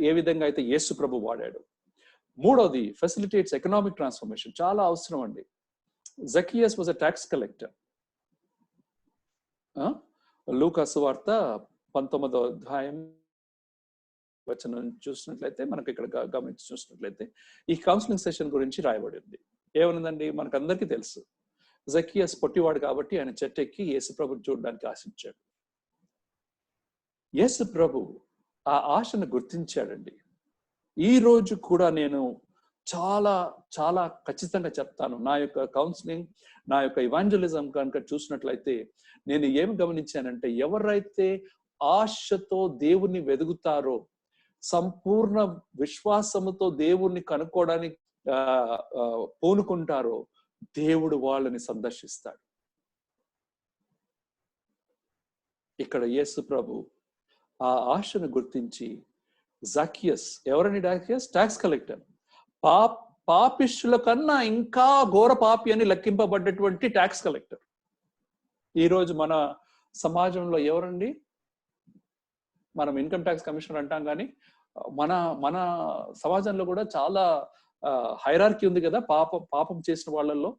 ఏ విధంగా అయితే యేసు ప్రభు వాడాడు. మూడవది ఫెసిలిటేట్స్ ఎకనామిక్ ట్రాన్స్ఫర్మేషన్. చాలా అవసరం అండి. జకియస్ వాజ్ ఎ ట్యాక్స్ కలెక్టర్. లూకా సువార్త 19వ అధ్యాయం వచనం చూసినట్లయితే, మనకి ఇక్కడ గమనించి చూసినట్లయితే ఈ కౌన్సిలింగ్ సెషన్ గురించి రాయబడింది. ఏమనుందండి, మనకు అందరికీ తెలుసు, జకియస్ పొట్టివాడు కాబట్టి ఆయన చెట్టెక్కి యేసు ప్రభుని చూడడానికి ఆశించాడు. యేసు ప్రభు ఆ ఆశను గుర్తించాడండి. ఈ రోజు కూడా నేను చాలా చాలా ఖచ్చితంగా చెప్తాను. నా యొక్క కౌన్సిలింగ్, నా యొక్క ఇవాంజలిజం కనుక చూసినట్లయితే నేను ఏమి గమనించానంటే, ఎవరైతే ఆశతో దేవుణ్ణి వెదుగుతారో, సంపూర్ణ విశ్వాసముతో దేవుణ్ణి కనుక్కోవడానికి పూనుకుంటారో, దేవుడు వాళ్ళని సందర్శిస్తాడు. ఇక్కడ యేసు ప్రభు ఆ ఆశను గుర్తించి జక్కీయస్, ఎవరని జక్కీయస్? Tax collector. పాపిష్యుల కన్నా ఇంకా ఘోర పాపి అని లెక్కింపబడ్డటువంటి ట్యాక్స్ కలెక్టర్. ఈరోజు మన సమాజంలో ఎవరండి? మనం ఇన్కమ్ ట్యాక్స్ కమిషనర్ అంటాం, కానీ మన సమాజంలో కూడా చాలా హైరార్కీ ఉంది కదా పాపం చేసిన వాళ్ళల్లో.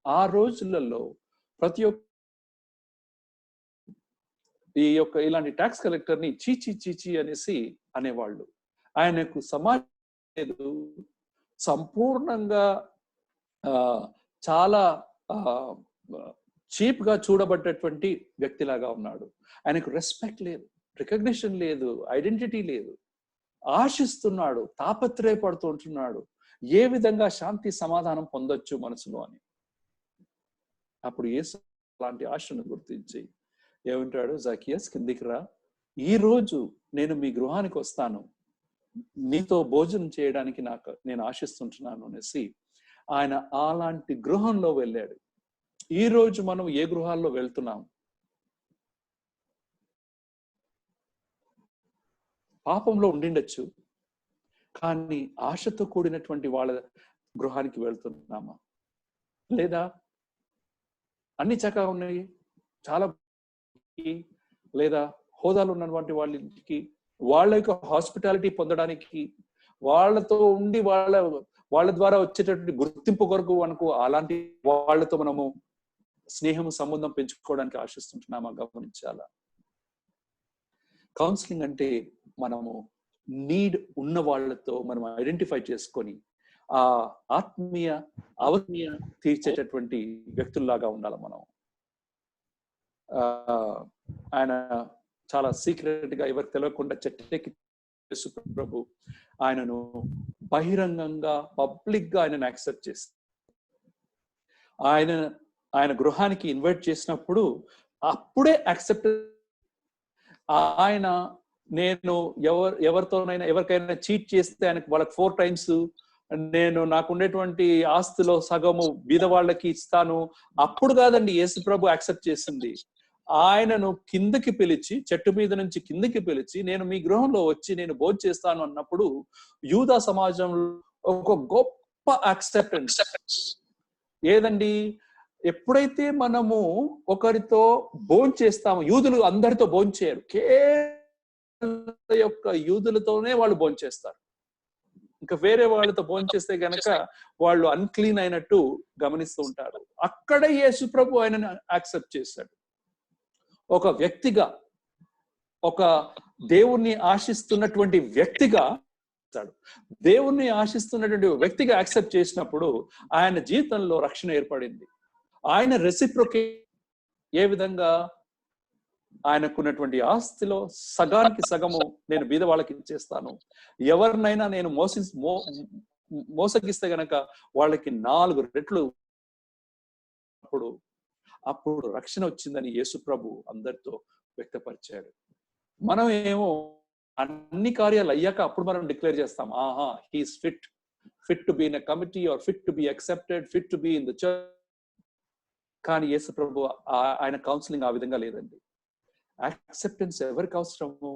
ఆ రోజులలో ప్రతి ఒక్క ఇలాంటి ట్యాక్స్ కలెక్టర్ ని చీచి చీచి అనేసి అనేవాళ్ళు. ఆయనకు సమాజం లేదు, సంపూర్ణంగా చాలా చీప్ గా చూడబడ్డటువంటి వ్యక్తిలాగా ఉన్నాడు. ఆయనకు రెస్పెక్ట్ లేదు, రికగ్నిషన్ లేదు, ఐడెంటిటీ లేదు. ఆశిస్తున్నాడు, తాపత్రయపడుతూ ఉంటున్నాడు ఏ విధంగా శాంతి సమాధానం పొందొచ్చు మనసులో అని. అప్పుడు యేసు అలాంటి ఆశను గుర్తించి ఏమంటాడు? జక్కీయస్, కిందికి రా, ఈ రోజు నేను మీ గృహానికి వస్తాను, నీతో భోజనం చేయడానికి నేను ఆశిస్తుంటున్నాను అనేసి ఆయన అలాంటి గృహంలో వెళ్ళాడు. ఈ రోజు మనం ఏ గృహాల్లో వెళ్తున్నాం? పాపంలో ఉండిండొచ్చు, కానీ ఆశతో కూడినటువంటి వాళ్ళ గృహానికి వెళ్తున్నామా? లేదా అన్ని చక్కగా ఉన్నాయి, చాలా, లేదా హోదాలు ఉన్నటువంటి వాళ్ళ ఇంటికి, వాళ్ళ యొక్క హాస్పిటాలిటీ పొందడానికి, వాళ్ళతో ఉండి వాళ్ళ ద్వారా వచ్చేటటువంటి గుర్తింపు కొరకు మనకు అలాంటి వాళ్ళతో మనము స్నేహం సంబంధం పెంచుకోవడానికి ఆశిస్తుంటున్నామా? గమనించాలా. కౌన్సిలింగ్ అంటే మనము నీడ్ ఉన్న వాళ్ళతో మనం ఐడెంటిఫై చేసుకొని ఆ ఆత్మీయ అవసరం తీర్చేటటువంటి వ్యక్తుల్లాగా ఉండాలి మనం. ఆయన చాలా సీక్రెట్ గా ఎవరికి తెలియకుండా చెట్టెక్కి యేసు ప్రభు ఆయనను బహిరంగంగా పబ్లిక్ గా ఆయనను యాక్సెప్ట్ చేసి ఆయన గృహానికి ఇన్వైట్ చేసినప్పుడు అప్పుడే యాక్సెప్ట్. ఆయన నేను ఎవరికైనా చీట్ చేస్తే ఆయనకు వాళ్ళకి 4 times నేను నాకు ఉండేటువంటి ఆస్తిలో సగము బీదవాళ్ళకి ఇస్తాను. అప్పుడు కాదండి యేసు ప్రభు యాక్సెప్ట్ చేసింది. ఆయనను కిందకి పిలిచి, చెట్టు మీద నుంచి కిందకి పిలిచి, నేను మీ గృహంలో వచ్చి నేను భోజనం చేస్తాను అన్నప్పుడు యూదా సమాజంలో ఒక గొప్ప యాక్సెప్టెన్స్. ఏదండి? ఎప్పుడైతే మనము ఒకరితో భోజనం చేస్తామో, యూదులు అందరితో భోజనం చేయరు, కేవలం యొక్క యూదులతోనే వాళ్ళు భోజనం చేస్తారు. ఇంకా వేరే వాళ్ళతో భోజనం చేస్తే గనక వాళ్ళు అన్క్లీన్ అయినట్టు గమనిస్తూ ఉంటారు. అక్కడే యేసు ప్రభు ఆయనను యాక్సెప్ట్ చేశాడు. ఒక వ్యక్తిగా, ఒక దేవుణ్ణి ఆశిస్తున్నటువంటి వ్యక్తిగా, దేవుణ్ణి ఆశిస్తున్నటువంటి వ్యక్తిగా యాక్సెప్ట్ చేసినప్పుడు ఆయన జీవితంలో రక్షణ ఏర్పడింది. ఆయన రెసిప్రొకేట్ ఏ విధంగా? ఆయనకున్నటువంటి ఆస్తిలో సగానికి సగము నేను బీద వాళ్ళకి ఇచ్చేస్తాను, ఎవరినైనా నేను మోసగిస్తే గనక వాళ్ళకి 4 రెట్లు, అప్పుడు రక్షణ వచ్చిందని యేసు ప్రభు అందరితో వ్యక్తపరిచాడు. మనం ఏమో అన్ని కార్యాలు అయ్యాక అప్పుడు మనం డిక్లేర్ చేస్తాం, ఆహా he is fit to be in a committee or fit to be accepted, fit to be in the church. కానీ యేసు ప్రభు ఆయన కౌన్సిలింగ్ ఆ విధంగా లేదండి. యాక్సెప్టెన్స్ ఎవరికి అవసరము?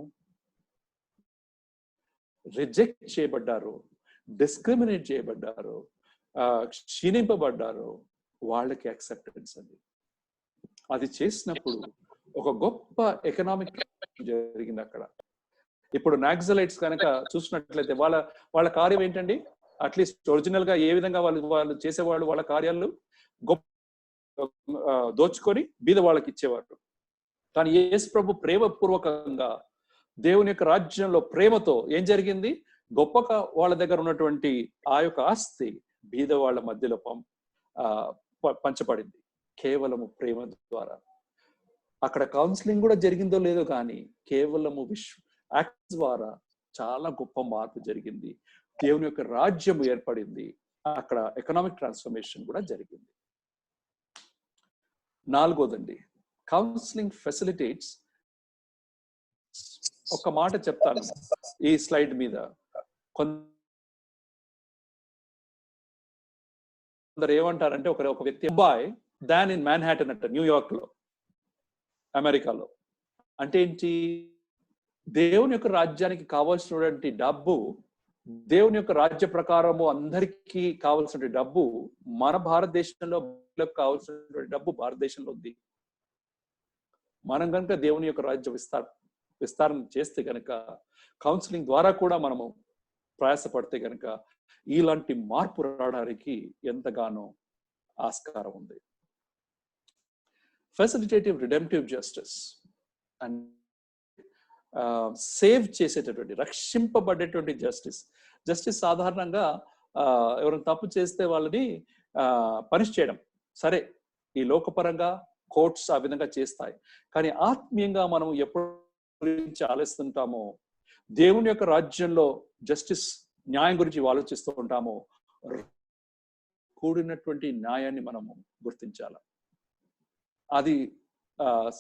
రిజెక్ట్ చేయబడ్డారు, డిస్క్రిమినేట్ చేయబడ్డారు, క్షీణింపబడ్డారు, వాళ్ళకి యాక్సెప్టెన్స్ అండి. అది చేసినప్పుడు ఒక గొప్ప ఎకనామిక్ జరిగింది అక్కడ. ఇప్పుడు నాక్సలైట్స్ కనుక చూసినట్లయితే వాళ్ళ కార్యం ఏంటండి? అట్లీస్ట్ ఒరిజినల్ గా ఏ విధంగా వాళ్ళు చేసేవాళ్ళు, వాళ్ళ కార్యాలు గొప్ప దోచుకొని బీద వాళ్ళకి ఇచ్చేవారు. కానీ యేసు ప్రభు ప్రేమపూర్వకంగా దేవుని యొక్క రాజ్యంలో ప్రేమతో ఏం జరిగింది? గొప్పగా వాళ్ళ దగ్గర ఉన్నటువంటి ఆ యొక్క ఆస్తి బీద వాళ్ళ మధ్యలో పంచబడింది కేవలము ప్రేమ ద్వారా. అక్కడ కౌన్సిలింగ్ కూడా జరిగిందో లేదో కానీ కేవలము యాక్ట్ ద్వారా చాలా గొప్ప మార్పు జరిగింది. దేవుని యొక్క రాజ్యము ఏర్పడింది. అక్కడ ఎకనామిక్ ట్రాన్స్ఫర్మేషన్ కూడా జరిగింది. నాలుగోదండి, కౌన్సిలింగ్ ఫెసిలిటేట్స్. ఒక మాట చెప్తాను ఈ స్లైడ్ మీద. కొందరు ఏమంటారంటే ఒక వ్యక్తి బాయ్ దాన్ ఇన్ మ్యాన్హాటన్ అంట, న్యూయార్క్ లో, అమెరికాలో. అంటే ఏంటి? దేవుని యొక్క రాజ్యానికి కావాల్సినటువంటి డబ్బు, దేవుని యొక్క రాజ్య ప్రకారము అందరికీ కావాల్సిన డబ్బు మన భారతదేశంలో కావాల్సినటువంటి డబ్బు భారతదేశంలో ఉంది. మనం కనుక దేవుని యొక్క రాజ్య విస్తారణ చేస్తే కనుక, కౌన్సిలింగ్ ద్వారా కూడా మనము ప్రయాసపడితే కనుక ఇలాంటి మార్పు రావడానికి ఎంతగానో ఆస్కారం ఉంది. ఫెసిలిటేటివ్ రిడెంప్టివ్ జస్టిస్ అండ్ సేవ్ చేసేటటువంటి, రక్షింపబడేటువంటి జస్టిస్ సాధారణంగా ఎవరైనా తప్పు చేస్తే వాళ్ళని పనిష్ చేయడం సరే, ఈ లోకపరంగా కోర్ట్స్ ఆ విధంగా చేస్తాయి. కానీ ఆత్మీయంగా మనం ఎప్పుడు గురించి ఆలోచిస్తుంటామో, దేవుని యొక్క రాజ్యంలో జస్టిస్, న్యాయం గురించి ఆలోచిస్తూ ఉంటామో, కూడినటువంటి న్యాయాన్ని మనము గుర్తించాల. అది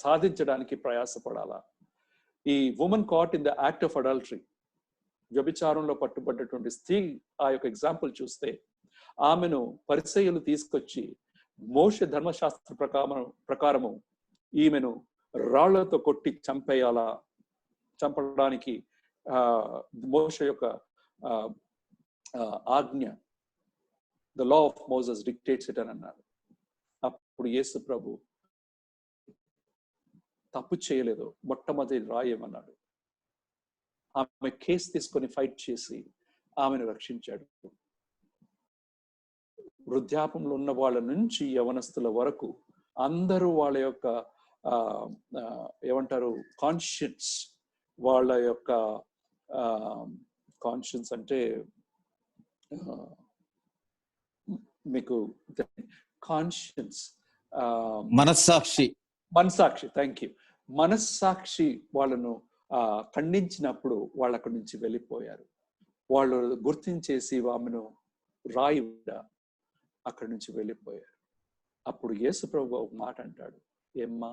సాధించడానికి ప్రయాసపడాలా. ఈ women caught in the act of adultery, వ్యభిచారంలో పట్టుబడ్డటువంటి స్త్రీ ఆ యొక్క ఎగ్జాంపుల్ చూస్తే, ఆమెను పరిసయ్యులు తీసుకొచ్చి మోషే ధర్మశాస్త్ర ప్రకారము ఈమెను రాళ్లతో కొట్టి చంపడానికి మోషే యొక్క ఆజ్ఞ, the law of Moses dictates it అని అన్నారు. అప్పుడు యేసు ప్రభు తప్పు చేయలేదు, మొట్టమొదటి రాయమన్నాడు. ఆమె కేసు తీసుకొని ఫైట్ చేసి ఆమెను రక్షించాడు. వృద్ధాపంలో ఉన్న వాళ్ళ నుంచి యవనస్తుల వరకు అందరూ వాళ్ళ యొక్క ఏమంటారు, కాన్షియన్స్, వాళ్ళ యొక్క కాన్షియన్స్ అంటే మీకు కాన్షియన్స్, మనస్సాక్షి, థ్యాంక్ యూ. మనస్సాక్షి వాళ్ళను ఖండించినప్పుడు వాళ్ళు అక్కడి నుంచి వెళ్ళిపోయారు. వాళ్ళు గుర్తించేసి ఆమెను రాయి అక్కడి నుంచి వెళ్ళిపోయారు. అప్పుడు యేసు ప్రభు ఒక మాట అంటాడు, ఏమ్మా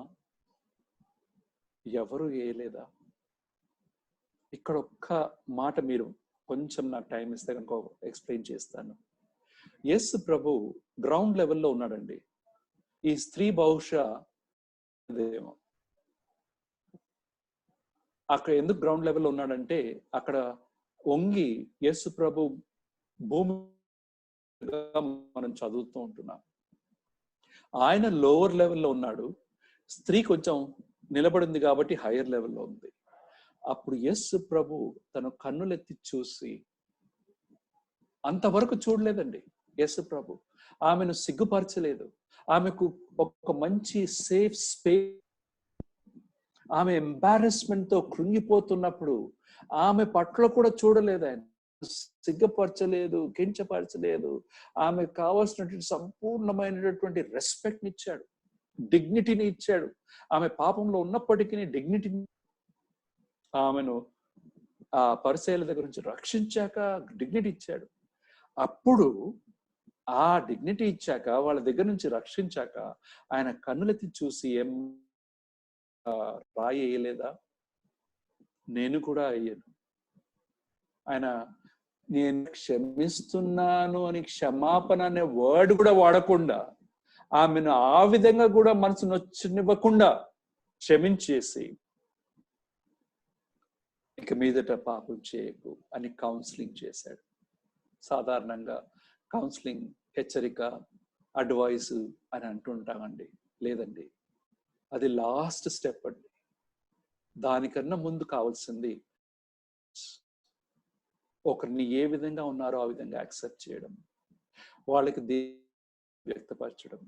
ఎవరు వేయలేదా? ఇక్కడ ఒక్క మాట మీరు కొంచెం నాకు టైం ఇస్తే కనుక ఎక్స్ప్లెయిన్ చేస్తాను. యేసు ప్రభు గ్రౌండ్ లెవెల్లో ఉన్నాడండి. ఈ స్త్రీ బహుశా ఏమో అక్కడ ఎందుకు గ్రౌండ్ లెవెల్లో ఉన్నాడంటే, అక్కడ వంగి యేసు ప్రభు భూమి మనం చదువుతూ ఉంటున్నాం. ఆయన లోవర్ లెవెల్లో ఉన్నాడు, స్త్రీ కొంచెం నిలబడింది కాబట్టి హైయర్ లెవెల్లో ఉంది. అప్పుడు యేసు ప్రభు తన కన్నులెత్తి చూసి, అంతవరకు చూడలేదండి యేసు ప్రభు, ఆమెను సిగ్గుపరచలేదు, ఆమెకు ఒక మంచి సేఫ్ స్పేస్. ఆమె ఎంబారెస్మెంట్ తో కృంగిపోతున్నప్పుడు ఆమె పట్ల కూడా చూడలేదు, ఆయన సిగ్గుపరచలేదు, కించపరచలేదు. ఆమెకు కావాల్సినటువంటి సంపూర్ణమైనటువంటి రెస్పెక్ట్ ని ఇచ్చాడు, డిగ్నిటీని ఇచ్చాడు. ఆమె పాపంలో ఉన్నప్పటికీ డిగ్నిటీని, ఆమెను ఆ పరిసయ్యుల దగ్గర నుంచి రక్షించాక డిగ్నిటీ ఇచ్చాడు. అప్పుడు ఆ డిగ్నిటీ ఇచ్చాక, వాళ్ళ దగ్గర నుంచి రక్షించాక, ఆయన కన్నులెత్తి చూసి, ఏం రాయి వేయలేదా? నేను కూడా అయ్యాను. ఆయన నేను క్షమిస్తున్నాను అని క్షమాపణ అనే వర్డ్ కూడా వాడకుండా, ఆమెను ఆ విధంగా కూడా మనసు నొచ్చనివ్వకుండా క్షమించేసి, ఇక మీదట పాపం చేయకు అని కౌన్సిలింగ్ చేశాడు. సాధారణంగా కౌన్సిలింగ్ హెచ్చరిక, అడ్వైస్ అని అంటుంటామండి. లేదండి, అది లాస్ట్ స్టెప్ అండి. దానికన్నా ముందు కావాల్సింది ఒకరిని ఏ విధంగా ఉన్నారో ఆ విధంగా యాక్సెప్ట్ చేయడం, వాళ్ళకి వ్యక్తపరచడం,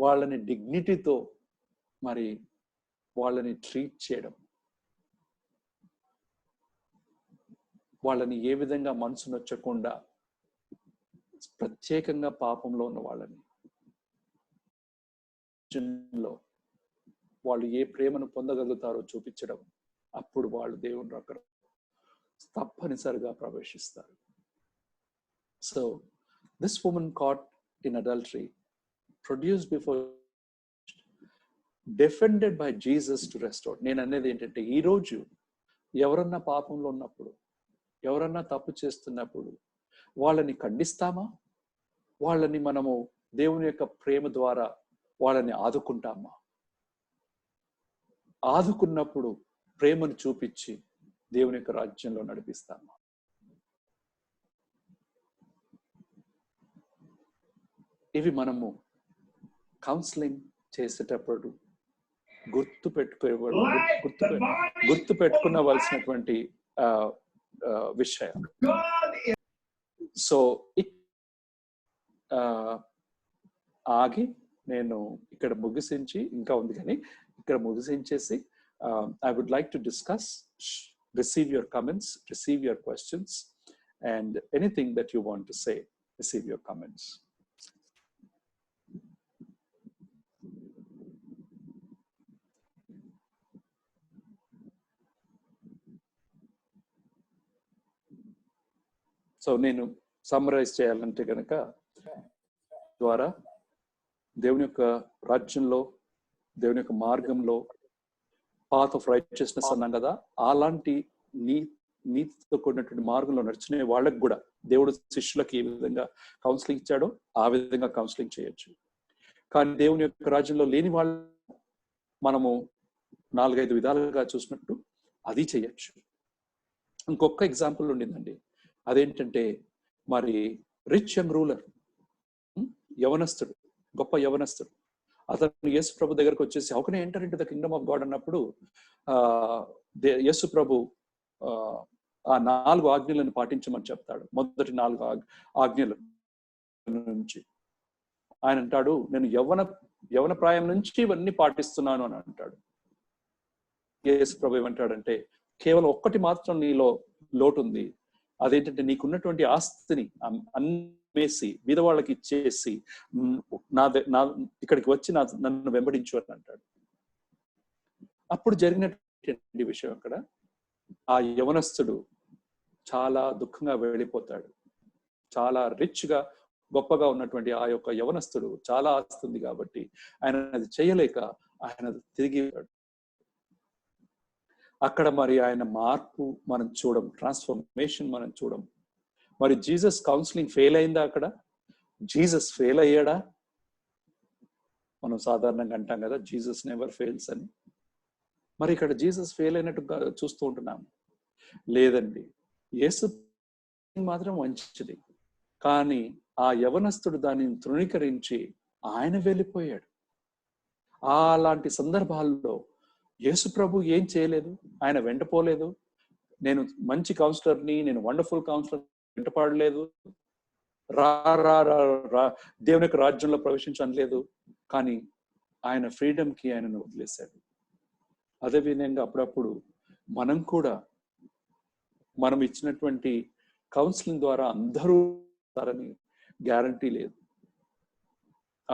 వాళ్ళని డిగ్నిటీతో మరి వాళ్ళని ట్రీట్ చేయడం, వాళ్ళని ఏ విధంగా మనసు నొచ్చకుండా, ప్రత్యేకంగా పాపంలో ఉన్న వాళ్ళని వాళ్ళు ఏ ప్రేమను పొందగలుగుతారో చూపించడం. అప్పుడు వాళ్ళు దేవుని రకం తప్పనిసరిగా ప్రవేశిస్తారు. So this woman caught in adultery, produced before, defended by Jesus to restore. నేను అనేది ఏంటంటే ఈరోజు ఎవరన్నా పాపంలో ఉన్నప్పుడు, ఎవరన్నా తప్పు చేస్తున్నప్పుడు వాళ్ళని ఖండిస్తామా? వాళ్ళని మనము దేవుని యొక్క ప్రేమ ద్వారా వాళ్ళని ఆదుకుంటామా? ఆదుకున్నప్పుడు ప్రేమను చూపించి దేవుని యొక్క రాజ్యంలో నడిపిస్తామా? ఇవి మనము కౌన్సిలింగ్ చేసేటప్పుడు గుర్తుపెట్టుకోవలసినటువంటి విషయం. సో ఆగి నేను ఇక్కడ ముగిసించి, ఇంకా ఉంది కానీ ఇక్కడ ముగిసించేసి, I would like to discuss, receive your comments, receive your questions, and anything that you want to say, receive your comments. So నేను సమ్మరైజ్ చేయాలంటే కనుక, ద్వారా దేవుని యొక్క రాజ్యంలో, దేవుని యొక్క మార్గంలో, పాత్ ఆఫ్ రైచియస్నెస్ అన్నాం కదా, అలాంటి నీతితో కూడినటువంటి మార్గంలో నడిచిన వాళ్ళకి కూడా దేవుడు శిష్యులకు ఏ విధంగా కౌన్సిలింగ్ ఇచ్చాడో ఆ విధంగా కౌన్సిలింగ్ చేయొచ్చు. కానీ దేవుని యొక్క రాజ్యంలో లేని వాళ్ళు మనము 4-5 విధాలుగా చూసినట్టు అది చేయొచ్చు. ఇంకొక ఎగ్జాంపుల్ ఉండిందండి. అదేంటంటే, మరి రిచ్ యంగ్ రూలర్, యవనస్తుడు, గొప్ప యవనస్తుడు, అతను యేసు ప్రభు దగ్గరకు వచ్చేసి how can I enter into the Kingdom of God అన్నప్పుడు యేసు ప్రభు ఆ 4 ఆజ్ఞలను పాటించమని చెప్తాడు. మొదటి 4 ఆజ్ఞల నుంచి ఆయన అంటాడు, నేను యవన ప్రాయం నుంచి ఇవన్నీ పాటిస్తున్నాను అని అంటాడు. యేసు ప్రభు ఏమంటాడంటే, కేవలం ఒక్కటి మాత్రం నీలో లోటు ఉంది. అదేంటంటే, నీకున్నటువంటి ఆస్తిని అమ్మేసి బీదవాళ్ళకి ఇచ్చేసి నా ఇక్కడికి వచ్చి నన్ను వెంబడించు అని అంటాడు. అప్పుడు జరిగినటువంటి విషయం అక్కడ, ఆ యవనస్తుడు చాలా దుఃఖంగా వెళ్ళిపోతాడు. చాలా రిచ్ గా, గొప్పగా ఉన్నటువంటి ఆ యొక్క యవనస్తుడు చాలా ఆస్తి ఉంది కాబట్టి ఆయన అది చేయలేక ఆయన తిరిగి అక్కడ మరి ఆయన మార్పు మనం చూడం, ట్రాన్స్ఫర్మేషన్ మనం చూడం. మరి జీసస్ కౌన్సిలింగ్ ఫెయిల్ అయిందా? అక్కడ జీసస్ ఫెయిల్ అయ్యాడా? మనం సాధారణంగా అంటాం కదా, జీసస్ నెవర్ ఫెయిల్స్ అని. మరి ఇక్కడ జీసస్ ఫెయిల్ అయినట్టు చూస్తూ ఉంటున్నాం. లేదండి, యేసు మాత్రం మంచిది, కానీ ఆ యవనస్తుడు దానిని తృణీకరించి ఆయన వెళ్ళిపోయాడు. అలాంటి సందర్భాల్లో యేసు ప్రభు ఏం చేయలేదు, ఆయన వెంటపోలేదు. నేను మంచి కౌన్సిలర్ని, నేను వండర్ఫుల్ కౌన్సిలర్, వెంటపడలేదు, రా రా రా దేవుని యొక్క రాజ్యంలో ప్రవేశించలేదు. కానీ ఆయన ఫ్రీడమ్కి ఆయనను వదిలేశాడు. అదేవిధంగా అప్పుడప్పుడు మనం కూడా మనం ఇచ్చినటువంటి కౌన్సిలింగ్ ద్వారా అందరూ గ్యారంటీ లేదు.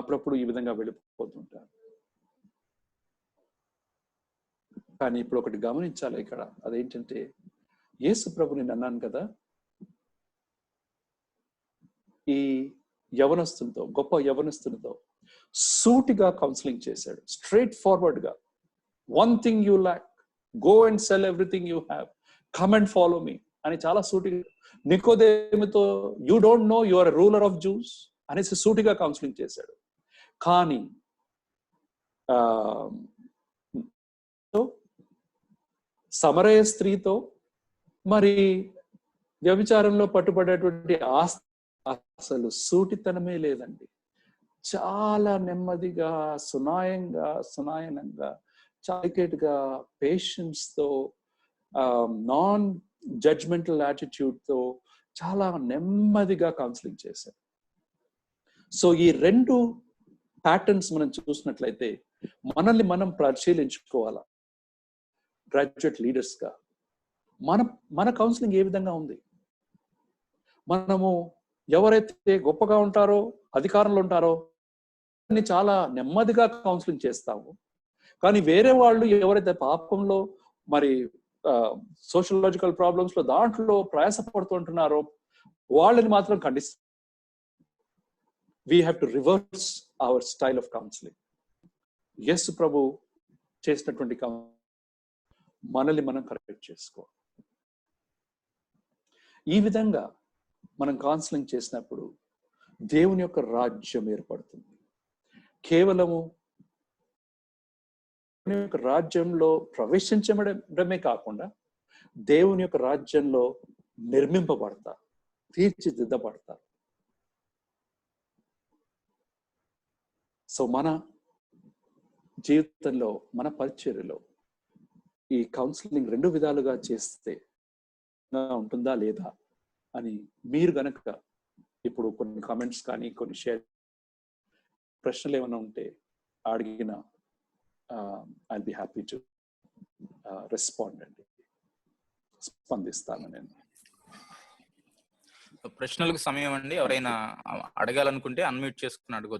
అప్పుడప్పుడు ఈ విధంగా వెళ్ళిపోతుంటారు. కానీ ఇప్పుడు ఒకటి గమనించాలి ఇక్కడ, అదేంటంటే, యేసు ప్రభు నేను అన్నాను కదా, ఈ యవనస్తునితో, గొప్ప యవనస్తునితో సూటిగా కౌన్సిలింగ్ చేశాడు. స్ట్రైట్ ఫార్వర్డ్ గా, one thing you lack, go and sell everything you have, come and follow me అని చాలా సూటిగా. నికోదేముతో you don't know you are ruler of Jews అనేసి సూటిగా కౌన్సిలింగ్ చేశాడు. కానీ సమరయ స్త్రీతో మరి వ్యభిచారంలో పట్టుబడేటువంటి అసలు సూటితనమే లేదండి. చాలా నెమ్మదిగా, సునాయనంగా, చాలికేట్గా, పేషెన్స్ తో, నాన్ జడ్జ్మెంటల్ యాటిట్యూడ్ తో చాలా నెమ్మదిగా కౌన్సిలింగ్ చేశారు. సో ఈ 2 ప్యాటర్న్స్ మనం చూసినట్లయితే మనల్ని మనం పరిశీలించుకోవాలా. గ్రాడ్యుయేట్ లీడర్స్ గా మన కౌన్సిలింగ్ ఏ విధంగా ఉంది? మనము ఎవరైతే గొప్పగా ఉంటారో, అధికారంలో ఉంటారో చాలా నెమ్మదిగా కౌన్సిలింగ్ చేస్తాము. కానీ వేరే వాళ్ళు ఎవరైతే పాపంలో, మరి సోషలాజికల్ ప్రాబ్లమ్స్ లో దాంట్లో ప్రయాసపడుతుంటున్నారో, వాళ్ళని మాత్రం ఖండిస్తాం. We have to reverse our style of counselling. Yesu ప్రభు చేసినటువంటి మనల్ని మనం కరెక్ట్ చేసుకో. ఈ విధంగా మనం కౌన్సిలింగ్ చేసినప్పుడు దేవుని యొక్క రాజ్యం ఏర్పడుతుంది. కేవలము దేవుని యొక్క రాజ్యంలో ప్రవేశించడమే కాకుండా దేవుని యొక్క రాజ్యంలో నిర్మింపబడతారు, తీర్చిదిద్దబడతారు. సో మన జీవితంలో, మన పరిచర్యలో ఈ కౌన్సిలింగ్ 2 విధాలుగా చేస్తే ఉంటుందా లేదా అని మీరు గనక ఇప్పుడు కొన్ని కామెంట్స్ కానీ కొన్ని షేర్ ప్రశ్నలు ఏమైనా ఉంటే అడిగిన I be happy to respond అండి, స్పందిస్తాను నేను. ప్రశ్నలకు సమయం అండి. ఎవరైనా అడగాలనుకుంటే అన్మ్యూట్ చేసుకుని అడగొచ్చు.